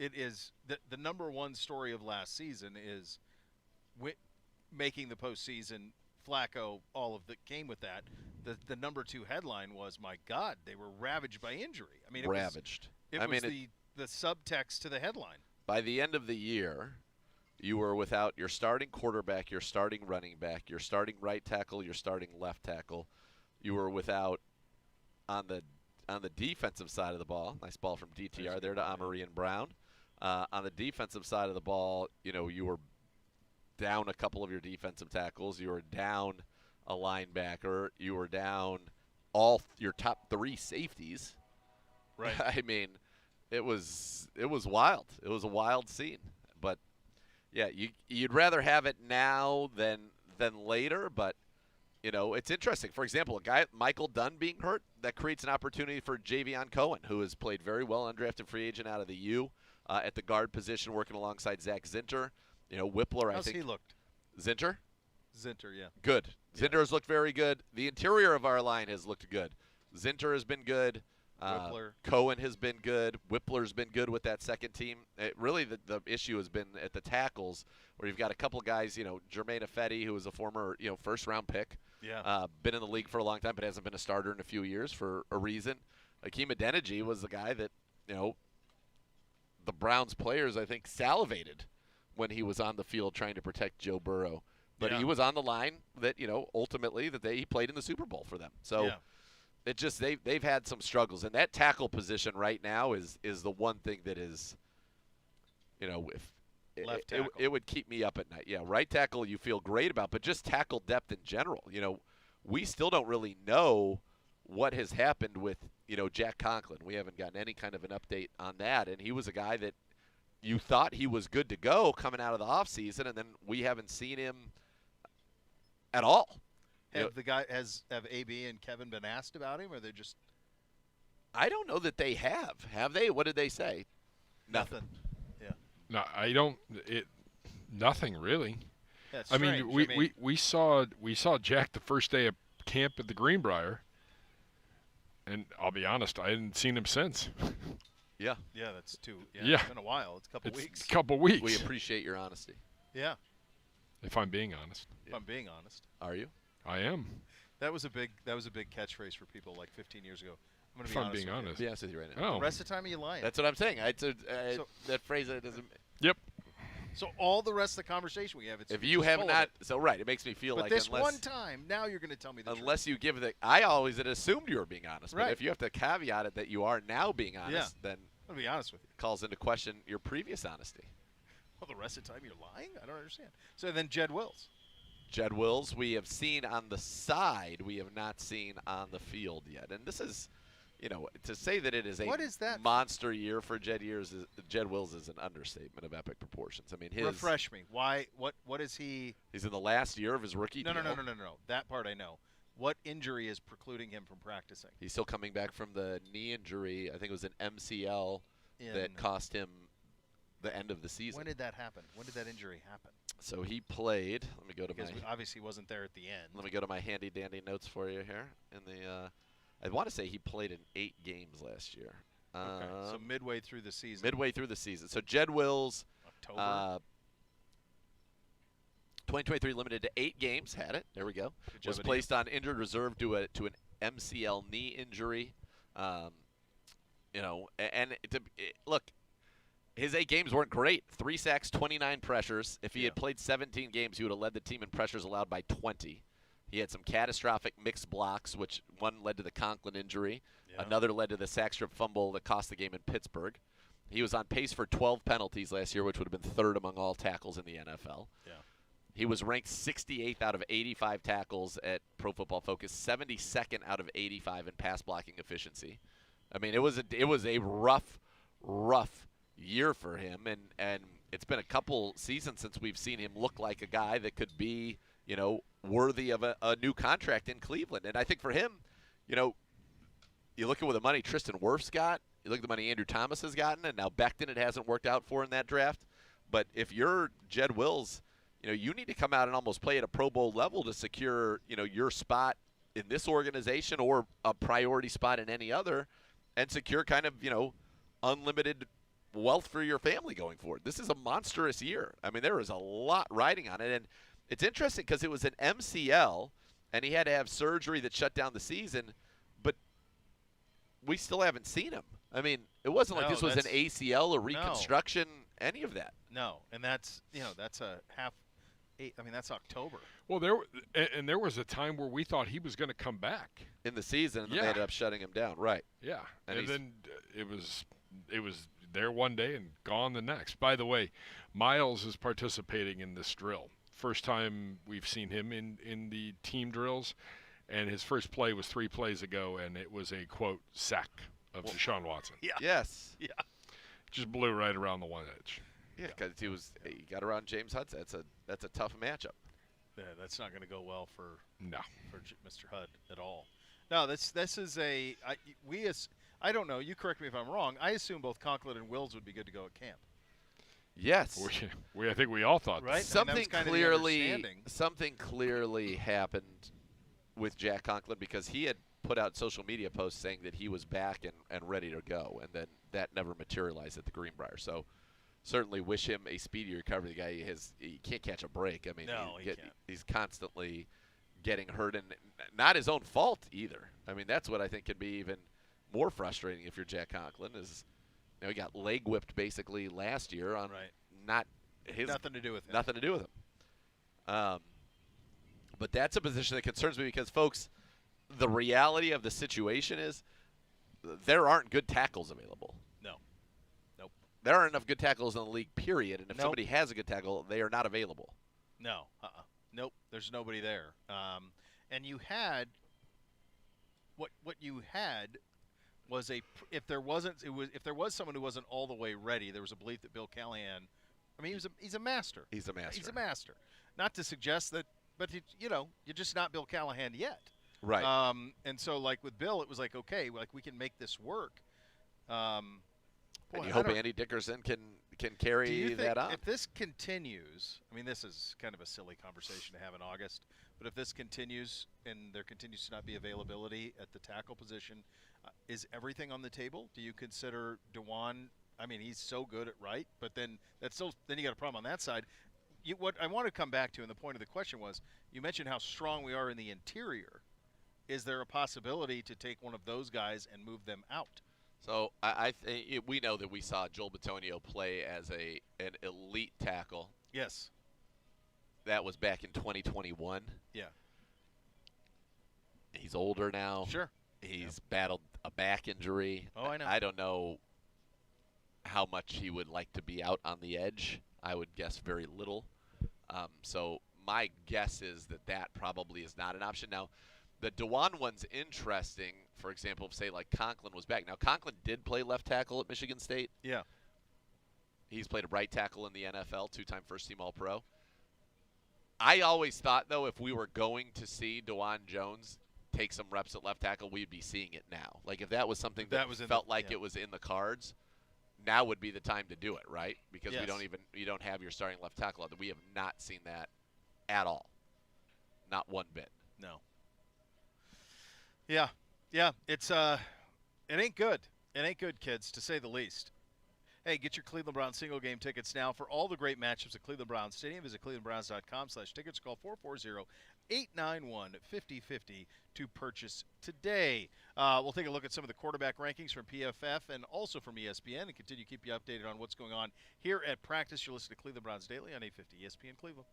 it is the number one story of last season is making the postseason. Flacco, all of that came with that. The number 2 headline was, my God, they were ravaged by injury. I mean, it ravaged. Was the subtext to the headline. By the end of the year, you were without your starting quarterback, your starting running back, your starting right tackle, your starting left tackle. You were without on the defensive side of the ball. Nice ball from DTR there to Amari and Brown. On the defensive side of the ball, you were down a couple of your defensive tackles. You were down a linebacker. You were down all your top 3 safeties. Right. I mean, it was wild. It was a wild scene. But yeah, you'd rather have it now than later. But it's interesting. For example, a guy Michael Dunn being hurt, that creates an opportunity for Javion Cohen, who has played very well, undrafted free agent out of the U, at the guard position, working alongside Zach Zinter. Whippler, How's I think. he looked? Zinter, yeah. Good. Yeah. Zinter has looked very good. The interior of our line has looked good. Zinter has been good. Whippler. Cohen has been good. Whippler's been good with that second team. Really, the issue has been at the tackles, where you've got a couple guys, Jermaine Ifedi, who was a former, first-round pick. Yeah. Been in the league for a long time, but hasn't been a starter in a few years for a reason. Hakeem Adeniji was the guy that, the Browns players, I think, salivated when he was on the field trying to protect Joe Burrow. But he was on the line that, ultimately that he played in the Super Bowl for them. So it just they've had some struggles. And that tackle position right now is the one thing that is, if left tackle. It would keep me up at night. Yeah, right tackle you feel great about, but just tackle depth in general. We still don't really know what has happened with, Jack Conklin. We haven't gotten any kind of an update on that. And he was a guy that you thought he was good to go coming out of the offseason, and then we haven't seen him at all. Have AB and Kevin been asked about him, or they just? I don't know that they have. Have they? What did they say? Nothing. Yeah. No, I don't. Nothing really. Yeah, it's I mean, strange. we saw Jack the first day of camp at the Greenbrier, and I'll be honest, I hadn't seen him since. Yeah. Yeah, that's too. Yeah. It's been a while. It's a couple weeks. A couple weeks. We appreciate your honesty. Yeah. If I'm being honest. If I'm being honest. Are you? I am. That was a big catchphrase for people like 15 years ago. I'm going to If be I'm honest. being honest. Be honest with you right now. Oh. The rest of the time, are you lying? That's what I'm saying. That phrase that doesn't. Yep. So all the rest of the conversation we have, it's if you just have told not, it. so right, it makes me feel But like this unless, one time, now you're going to tell me the unless you give the. I always had assumed you were being honest, Right. but if you have to caveat it that you are now being honest, then I'm going to be honest with you. it calls into question your previous honesty. Well, the rest of the time you're lying? I don't understand. So then Jed Wills. Jed Wills, we have seen on the side, we have not seen on the field yet, and this is. To say that it is a What is that? monster year for Jed Wills is an understatement of epic proportions. I mean, Refresh me. Why? What is he? He's in the last year of his rookie No. deal. No. That part I know. What injury is precluding him from practicing? He's still coming back from the knee injury. I think it was an MCL that cost him the end of the season. When did that happen? When did that injury happen? So he played. Let me go to Because my. obviously he wasn't there at the end. Let me go to my handy dandy notes for you here. I want to say he played in 8 games last year. Okay, so midway through the season. Midway through the season. So Jed Wills, October. 2023 limited to 8 games. Had it. There we go. Was placed on injured reserve to an MCL knee injury. Look, his 8 games weren't great. 3 sacks, 29 pressures. If he had played 17 games, he would have led the team in pressures allowed by 20. He had some catastrophic mixed blocks, which one led to the Conklin injury. Yeah. Another led to the sack strip fumble that cost the game in Pittsburgh. He was on pace for 12 penalties last year, which would have been 3rd among all tackles in the NFL. Yeah. He was ranked 68th out of 85 tackles at Pro Football Focus, 72nd out of 85 in pass blocking efficiency. I mean, it was a rough year for him, and it's been a couple seasons since we've seen him look like a guy that could be, worthy of a new contract in Cleveland. And I think for him, you look at what the money Tristan Wirfs got, you look at the money Andrew Thomas has gotten, and now Becton it hasn't worked out for in that draft. But if you're Jed Wills, you need to come out and almost play at a Pro Bowl level to secure, your spot in this organization or a priority spot in any other and secure kind of, unlimited wealth for your family going forward. This is a monstrous year. I mean, there is a lot riding on it. And it's interesting because it was an MCL, and he had to have surgery that shut down the season, but we still haven't seen him. I mean, it wasn't like this was an ACL or reconstruction, any of that. No, and that's a half. That's October. Well, there was a time where we thought he was going to come back in the season, and they ended up shutting him down. Right. Yeah, and then it was there one day and gone the next. By the way, Miles is participating in this drill. First time we've seen him in the team drills, and his first play was 3 plays ago, and it was a, quote, sack of Deshaun Watson. Yeah. Yes. Yeah. Just blew right around the one edge. Yeah, because he got around James Hudson. That's a tough matchup. Yeah, that's not going to go well for Mr. Hud at all. No, this is I don't know. You correct me if I'm wrong. I assume both Conklin and Wills would be good to go at camp. Yes, I think we all thought right. Something clearly happened with Jack Conklin because he had put out social media posts saying that he was back and ready to go, and then that never materialized at the Greenbrier. So certainly wish him a speedy recovery. The guy he can't catch a break. I mean, no, he can't. He's constantly getting hurt, and not his own fault either. I mean, that's what I think could be even more frustrating if you're Jack Conklin is, he got leg whipped basically last year on not his nothing to do with him. Nothing to do with him. But that's a position that concerns me because, folks, the reality of the situation is there aren't good tackles available. No. Nope. There aren't enough good tackles in the league, period. And if somebody has a good tackle, they are not available. No. Nope. There's nobody there. And you had what you had was if there was someone who wasn't all the way ready, there was a belief that Bill Callahan, I mean, he's a master. He's a master. He's a master. Not to suggest that, but you're just not Bill Callahan yet. Right. And so, like with Bill, it was like, okay, like we can make this work. And you hope Andy Dickerson can carry that on. If this continues, I mean, this is kind of a silly conversation to have in August, but if this continues and there continues to not be availability at the tackle position, is everything on the table? Do you consider DeJuan? I mean, he's so good at right, but then then you got a problem on that side. What I want to come back to, and the point of the question was, you mentioned how strong we are in the interior. Is there a possibility to take one of those guys and move them out? So we know that we saw Joel Bitonio play as an elite tackle. Yes. That was back in 2021. Yeah. He's older now. Sure. He's battled a back injury. Oh, I know. I don't know how much he would like to be out on the edge. I would guess very little. So my guess is that probably is not an option. Now, the DeJuan one's interesting. For example, say like Conklin was back. Now, Conklin did play left tackle at Michigan State. Yeah. He's played a right tackle in the NFL, 2-time first-team All-Pro. I always thought, though, if we were going to see DeJuan Jones take some reps at left tackle, we'd be seeing it now. Like if that was something that felt like it was in the cards, now would be the time to do it, right? Because you don't have your starting left tackle out there. We have not seen that at all. Not one bit. No. Yeah. Yeah, it ain't good. It ain't good, kids, to say the least. Hey, get your Cleveland Browns single game tickets now for all the great matchups at Cleveland Browns Stadium. Visit clevelandbrowns.com/tickets. Call 440-891-5050 to purchase today. We'll take a look at some of the quarterback rankings from PFF and also from ESPN and continue to keep you updated on what's going on here at practice. You're listening to Cleveland Browns Daily on 850 ESPN Cleveland.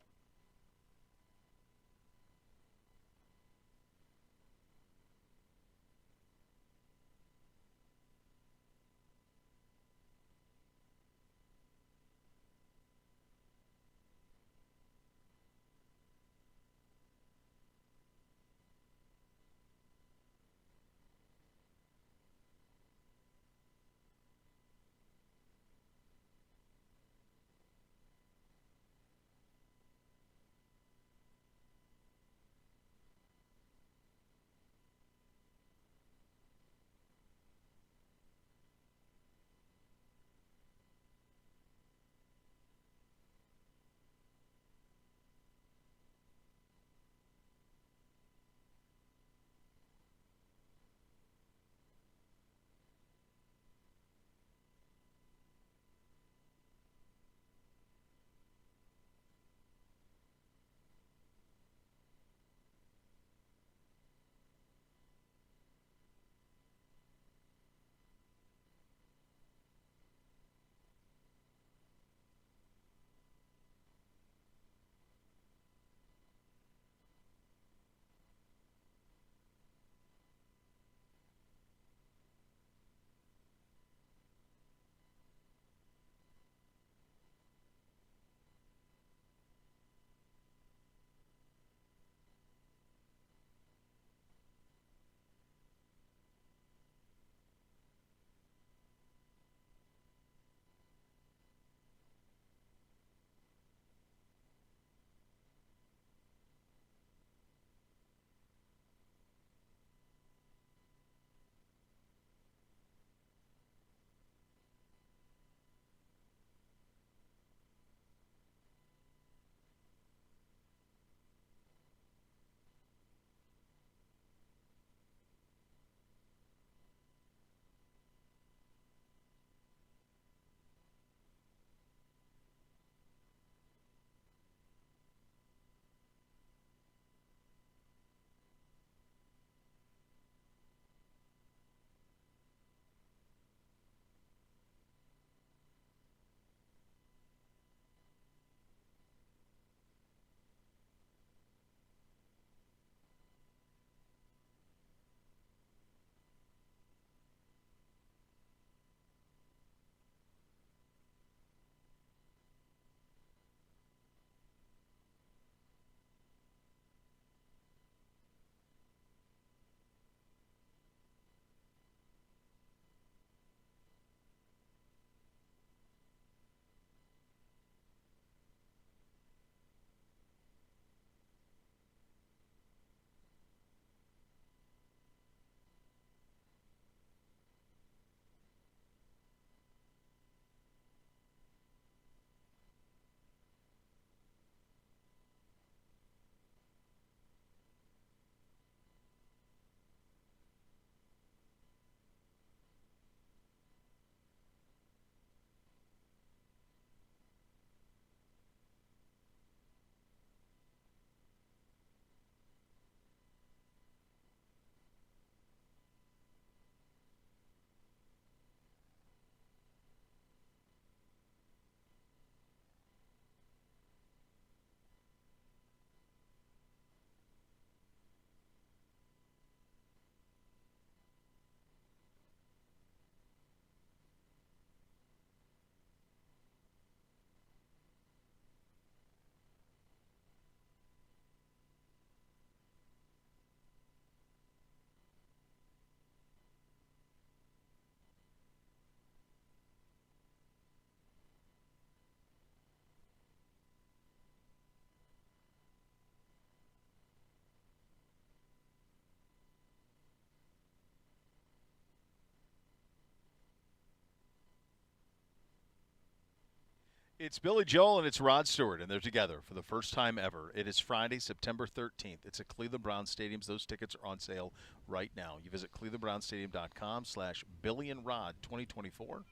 It's Billy Joel and it's Rod Stewart, and they're together for the first time ever. It is Friday, September 13th. It's at Cleveland Browns Stadiums. Those tickets are on sale right now. You visit clevelandbrownstadium.com/BillyandRod2024.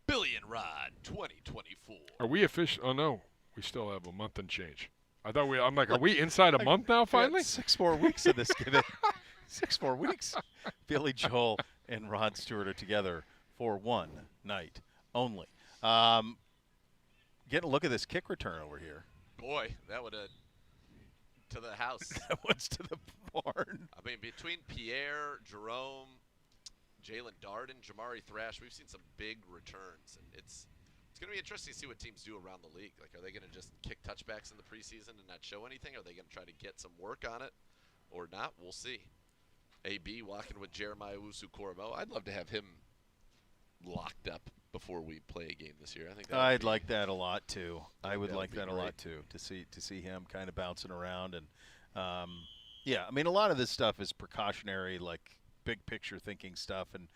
Billy and Rod 2024. Are we official? Oh, no. We still have a month and change. I'm like, are we inside a month now, finally? 6 more weeks of this. 6 more weeks. Billy Joel and Rod Stewart are together for one night only. Getting a look at this kick return over here. Boy, that would have to the house. That one's to the barn. I mean, between Pierre, Jerome, Jalen Darden, Jamari Thrash, we've seen some big returns, and it's going to be interesting to see what teams do around the league. Like, are they going to just kick touchbacks in the preseason and not show anything? Are they going to try to get some work on it or not? We'll see. AB walking with Jeremiah Usu-Corbo. I'd love to have him locked up before we play a game this year. I think I'd like that a lot too. I would that like would be that a great. lot too, to see him kind of bouncing around. And yeah, I mean, a lot of this stuff is precautionary, like big picture thinking stuff, and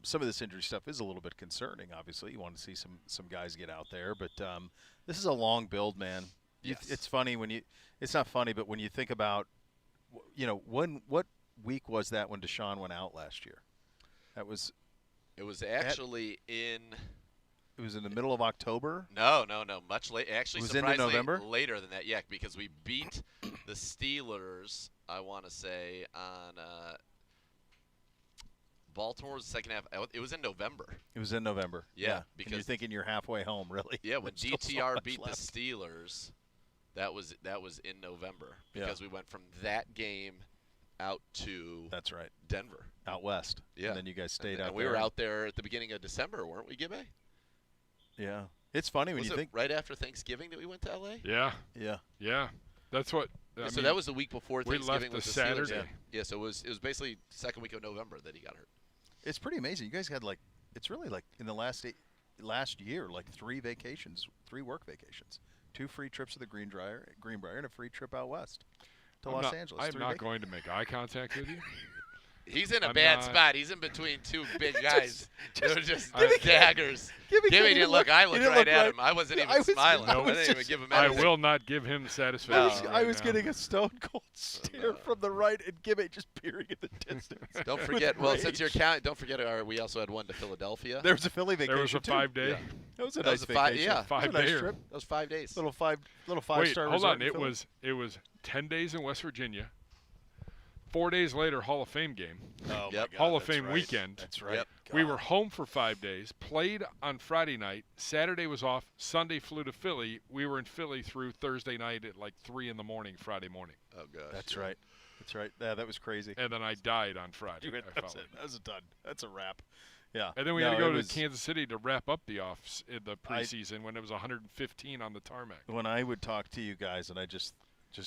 some of this injury stuff is a little bit concerning. Obviously, you want to see some guys get out there, but this is a long build, man. Yes. It's funny when it's not funny, but when you think about, what week was that when Deshaun went out last year? It was actually in. It was in the middle of October. No, much later. Actually, It was surprisingly into November? later than that. Yeah, because we beat the Steelers. I want to say on Baltimore was the second half. It was in November. It was in November. Yeah, and because you're thinking you're halfway home, really. Yeah, when There's still so DTR much beat left. the Steelers, that was in November Yeah. because we went from that game out to That's right. Denver. Out west. Yeah. And then you guys stayed and out and we there. were out there at the beginning of December, weren't we, Gibby? Yeah. It's funny when Was you it think. right after Thanksgiving that we went to LA? Yeah. Yeah. Yeah. That's what. I So mean, that was the week before we Thanksgiving left the with the Steelers. Saturday. Yeah, so it was basically second week of November that he got hurt. It's pretty amazing. You guys had it's really like in the last year, like 3 work vacations, 2 free trips to the Greenbrier, and a free trip out west to Los Angeles. I'm not going to make eye contact with you. He's in a I'm bad not- spot. He's in between 2 big guys. They're just Gibby daggers. Gibby Gibby didn't didn't look. I looked he didn't right look at right. him. I wasn't even I was- smiling. I I was didn't even just- give him I anything. will not give him satisfaction. I was right getting now. a stone cold stare from the right, and Gibby just peering at the distance. Don't with forget. Well, since rage. you're counting, don't forget. We also had one to Philadelphia. There was a Philly vacation. There was a too. 5-day. Yeah. That was a That nice was a vacation. yeah, Five That was a nice day. trip. That was 5 days. Little five Wait, star. hold on. resort in It Philly. was 10 days in West Virginia. 4 days later, Hall of Fame game. Oh Yep. my God, Hall of that's Fame right. weekend. That's right. Yep. We God. were home for 5 days, played on Friday night. Saturday was off. Sunday flew to Philly. We were in Philly through Thursday night at like 3 in the morning, Friday morning. Oh gosh. That's right. That's right. Yeah, that was crazy. And then I died on Friday. I That's felt it. like. That was done. That's a wrap. Yeah. And then we No, had to go it to was- Kansas City to wrap up the the preseason when it was 115 on the tarmac. When I would talk to you guys, and I just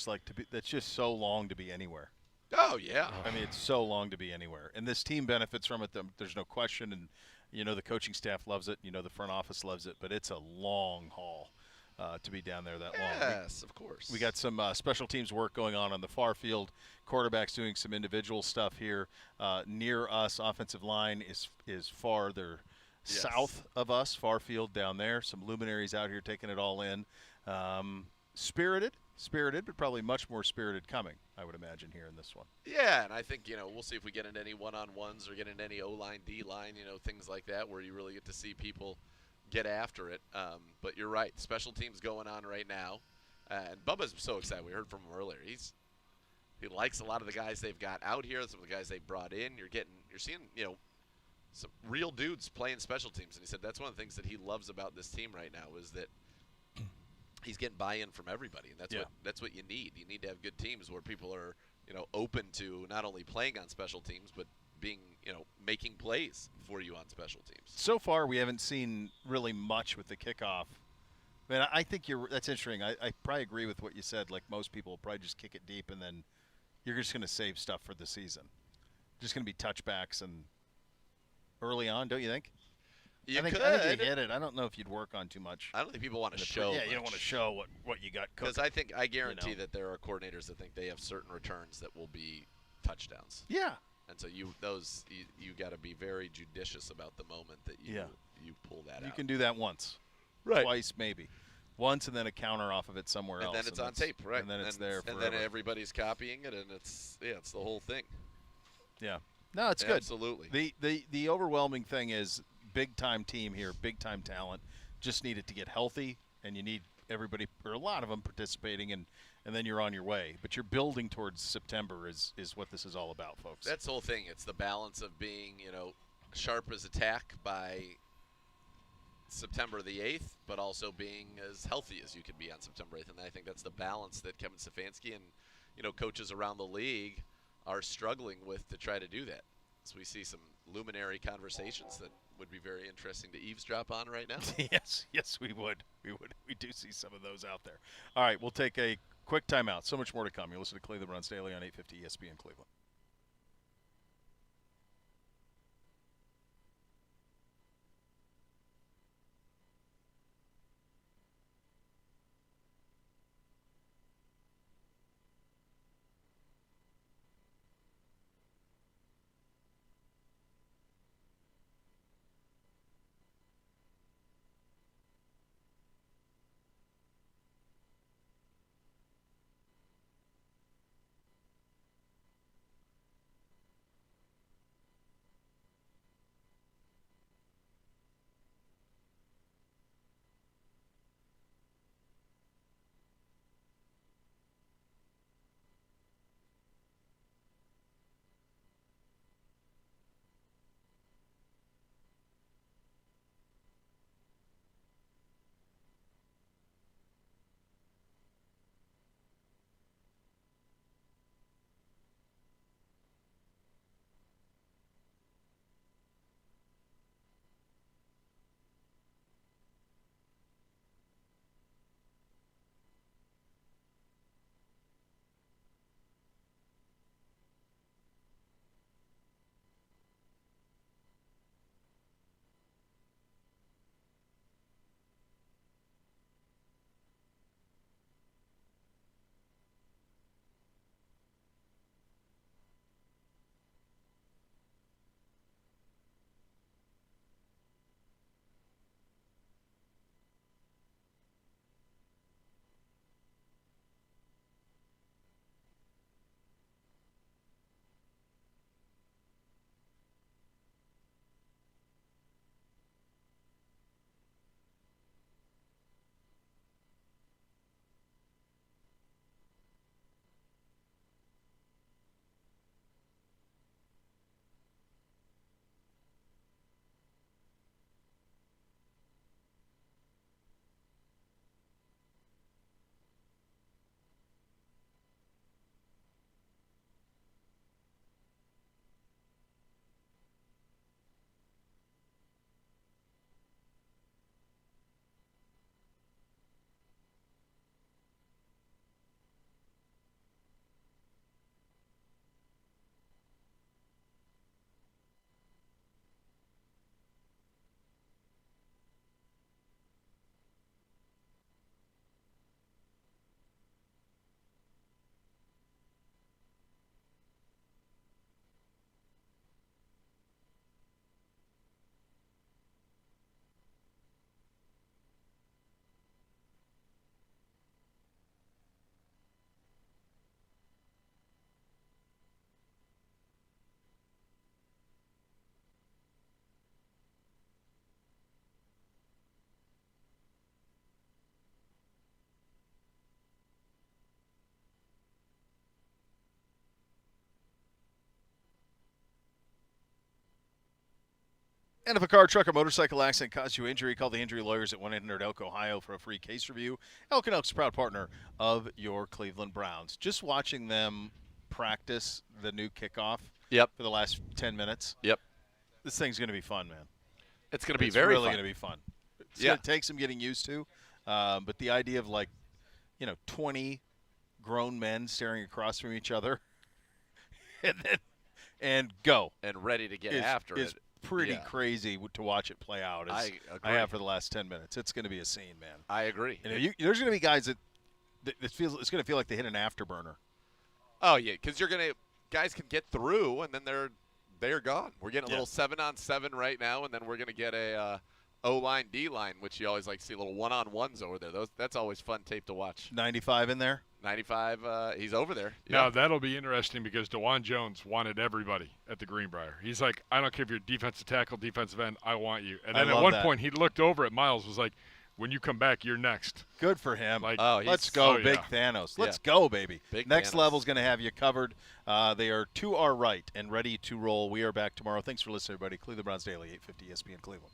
like to be. That's just so long to be anywhere. Oh yeah. I mean, it's so long to be anywhere, and this team benefits from it. There's no question, and the coaching staff loves it. The front office loves it, but it's a long haul to be down there that long. Yes, of course. We got some special teams work going on the far field. Quarterbacks doing some individual stuff here near us. Offensive line is farther south of us, far field down there. Some luminaries out here taking it all in. Spirited, but probably much more spirited coming, I would imagine, here in this one. Yeah, and I think we'll see if we get into any one-on-ones or get into any O-line, D-line, things like that, where you really get to see people get after it. But you're right, special teams going on right now, and Bubba's so excited. We heard from him earlier. He likes a lot of the guys they've got out here, some of the guys they brought in. You're seeing some real dudes playing special teams, and he said that's one of the things that he loves about this team right now is that he's getting buy-in from everybody, and that's what you need. You need to have good teams where people are, open to not only playing on special teams, but being, making plays for you on special teams. So far, we haven't seen really much with the kickoff. I mean, I think that's interesting. I probably agree with what you said. Like most people will probably just kick it deep, and then you're just going to save stuff for the season. Just going to be touchbacks and early on, don't you think? You I think you hit it. I don't know if you'd work on too much. I don't think people want to show. Yeah, you don't want to show what you got cooked. Because I guarantee that there are coordinators that think they have certain returns that will be touchdowns. Yeah. And so you got to be very judicious about the moment that you pull that out. You can do that once. Right. Twice, maybe. Once, and then a counter off of it somewhere else. And then it's on tape, right? And then it's there forever. And then everybody's copying it, and it's the whole thing. Yeah. No, it's good. Absolutely. The overwhelming thing is big-time team here, big-time talent. Just need it to get healthy, and you need everybody, or a lot of them, participating, and then you're on your way. But you're building towards September is what this is all about, folks. That's the whole thing. It's the balance of being, sharp as a tack by September the 8th, but also being as healthy as you can be on September 8th. And I think that's the balance that Kevin Stefanski and, coaches around the league are struggling with to try to do that. So we see some luminary conversations that would be very interesting to eavesdrop on right now. Yes, we would. We do see some of those out there. All right, we'll take a quick timeout. So much more to come. You're listening to Cleveland Browns Daily on 850 ESPN Cleveland. And if a car, truck, or motorcycle accident caused you injury, call the injury lawyers at 1-800-ELK Ohio for a free case review. Elk & Elk's proud partner of your Cleveland Browns. Just watching them practice the new kickoff for the last 10 minutes. Yep. This thing's going to be fun, man. It's going to be very really fun. going to be fun. It's going to take some getting used to. But the idea of 20 grown men staring across from each other and go. And ready to get after it. Pretty crazy to watch it play out. As I have for the last 10 minutes. It's going to be a scene, man. I agree. There's going to be guys that it's going to feel like they hit an afterburner. Oh yeah, because guys can get through and then they're gone. We're getting a little 7-on-7 right now, and then we're going to get a O-line, D-line, which you always like to see little one-on-ones over there. That's always fun tape to watch. 95 in there? 95, he's over there. Now, that'll be interesting because DeJuan Jones wanted everybody at the Greenbrier. He's like, I don't care if you're defensive tackle, defensive end, I want you. And then at one point, he looked over at Miles, was like, when you come back, you're next. Good for him. Like, let's go, Big Thanos. Let's go, baby. Big Next Thanos. level's going to have you covered. They are to our right and ready to roll. We are back tomorrow. Thanks for listening, everybody. Cleveland Browns Daily, 850 ESPN Cleveland.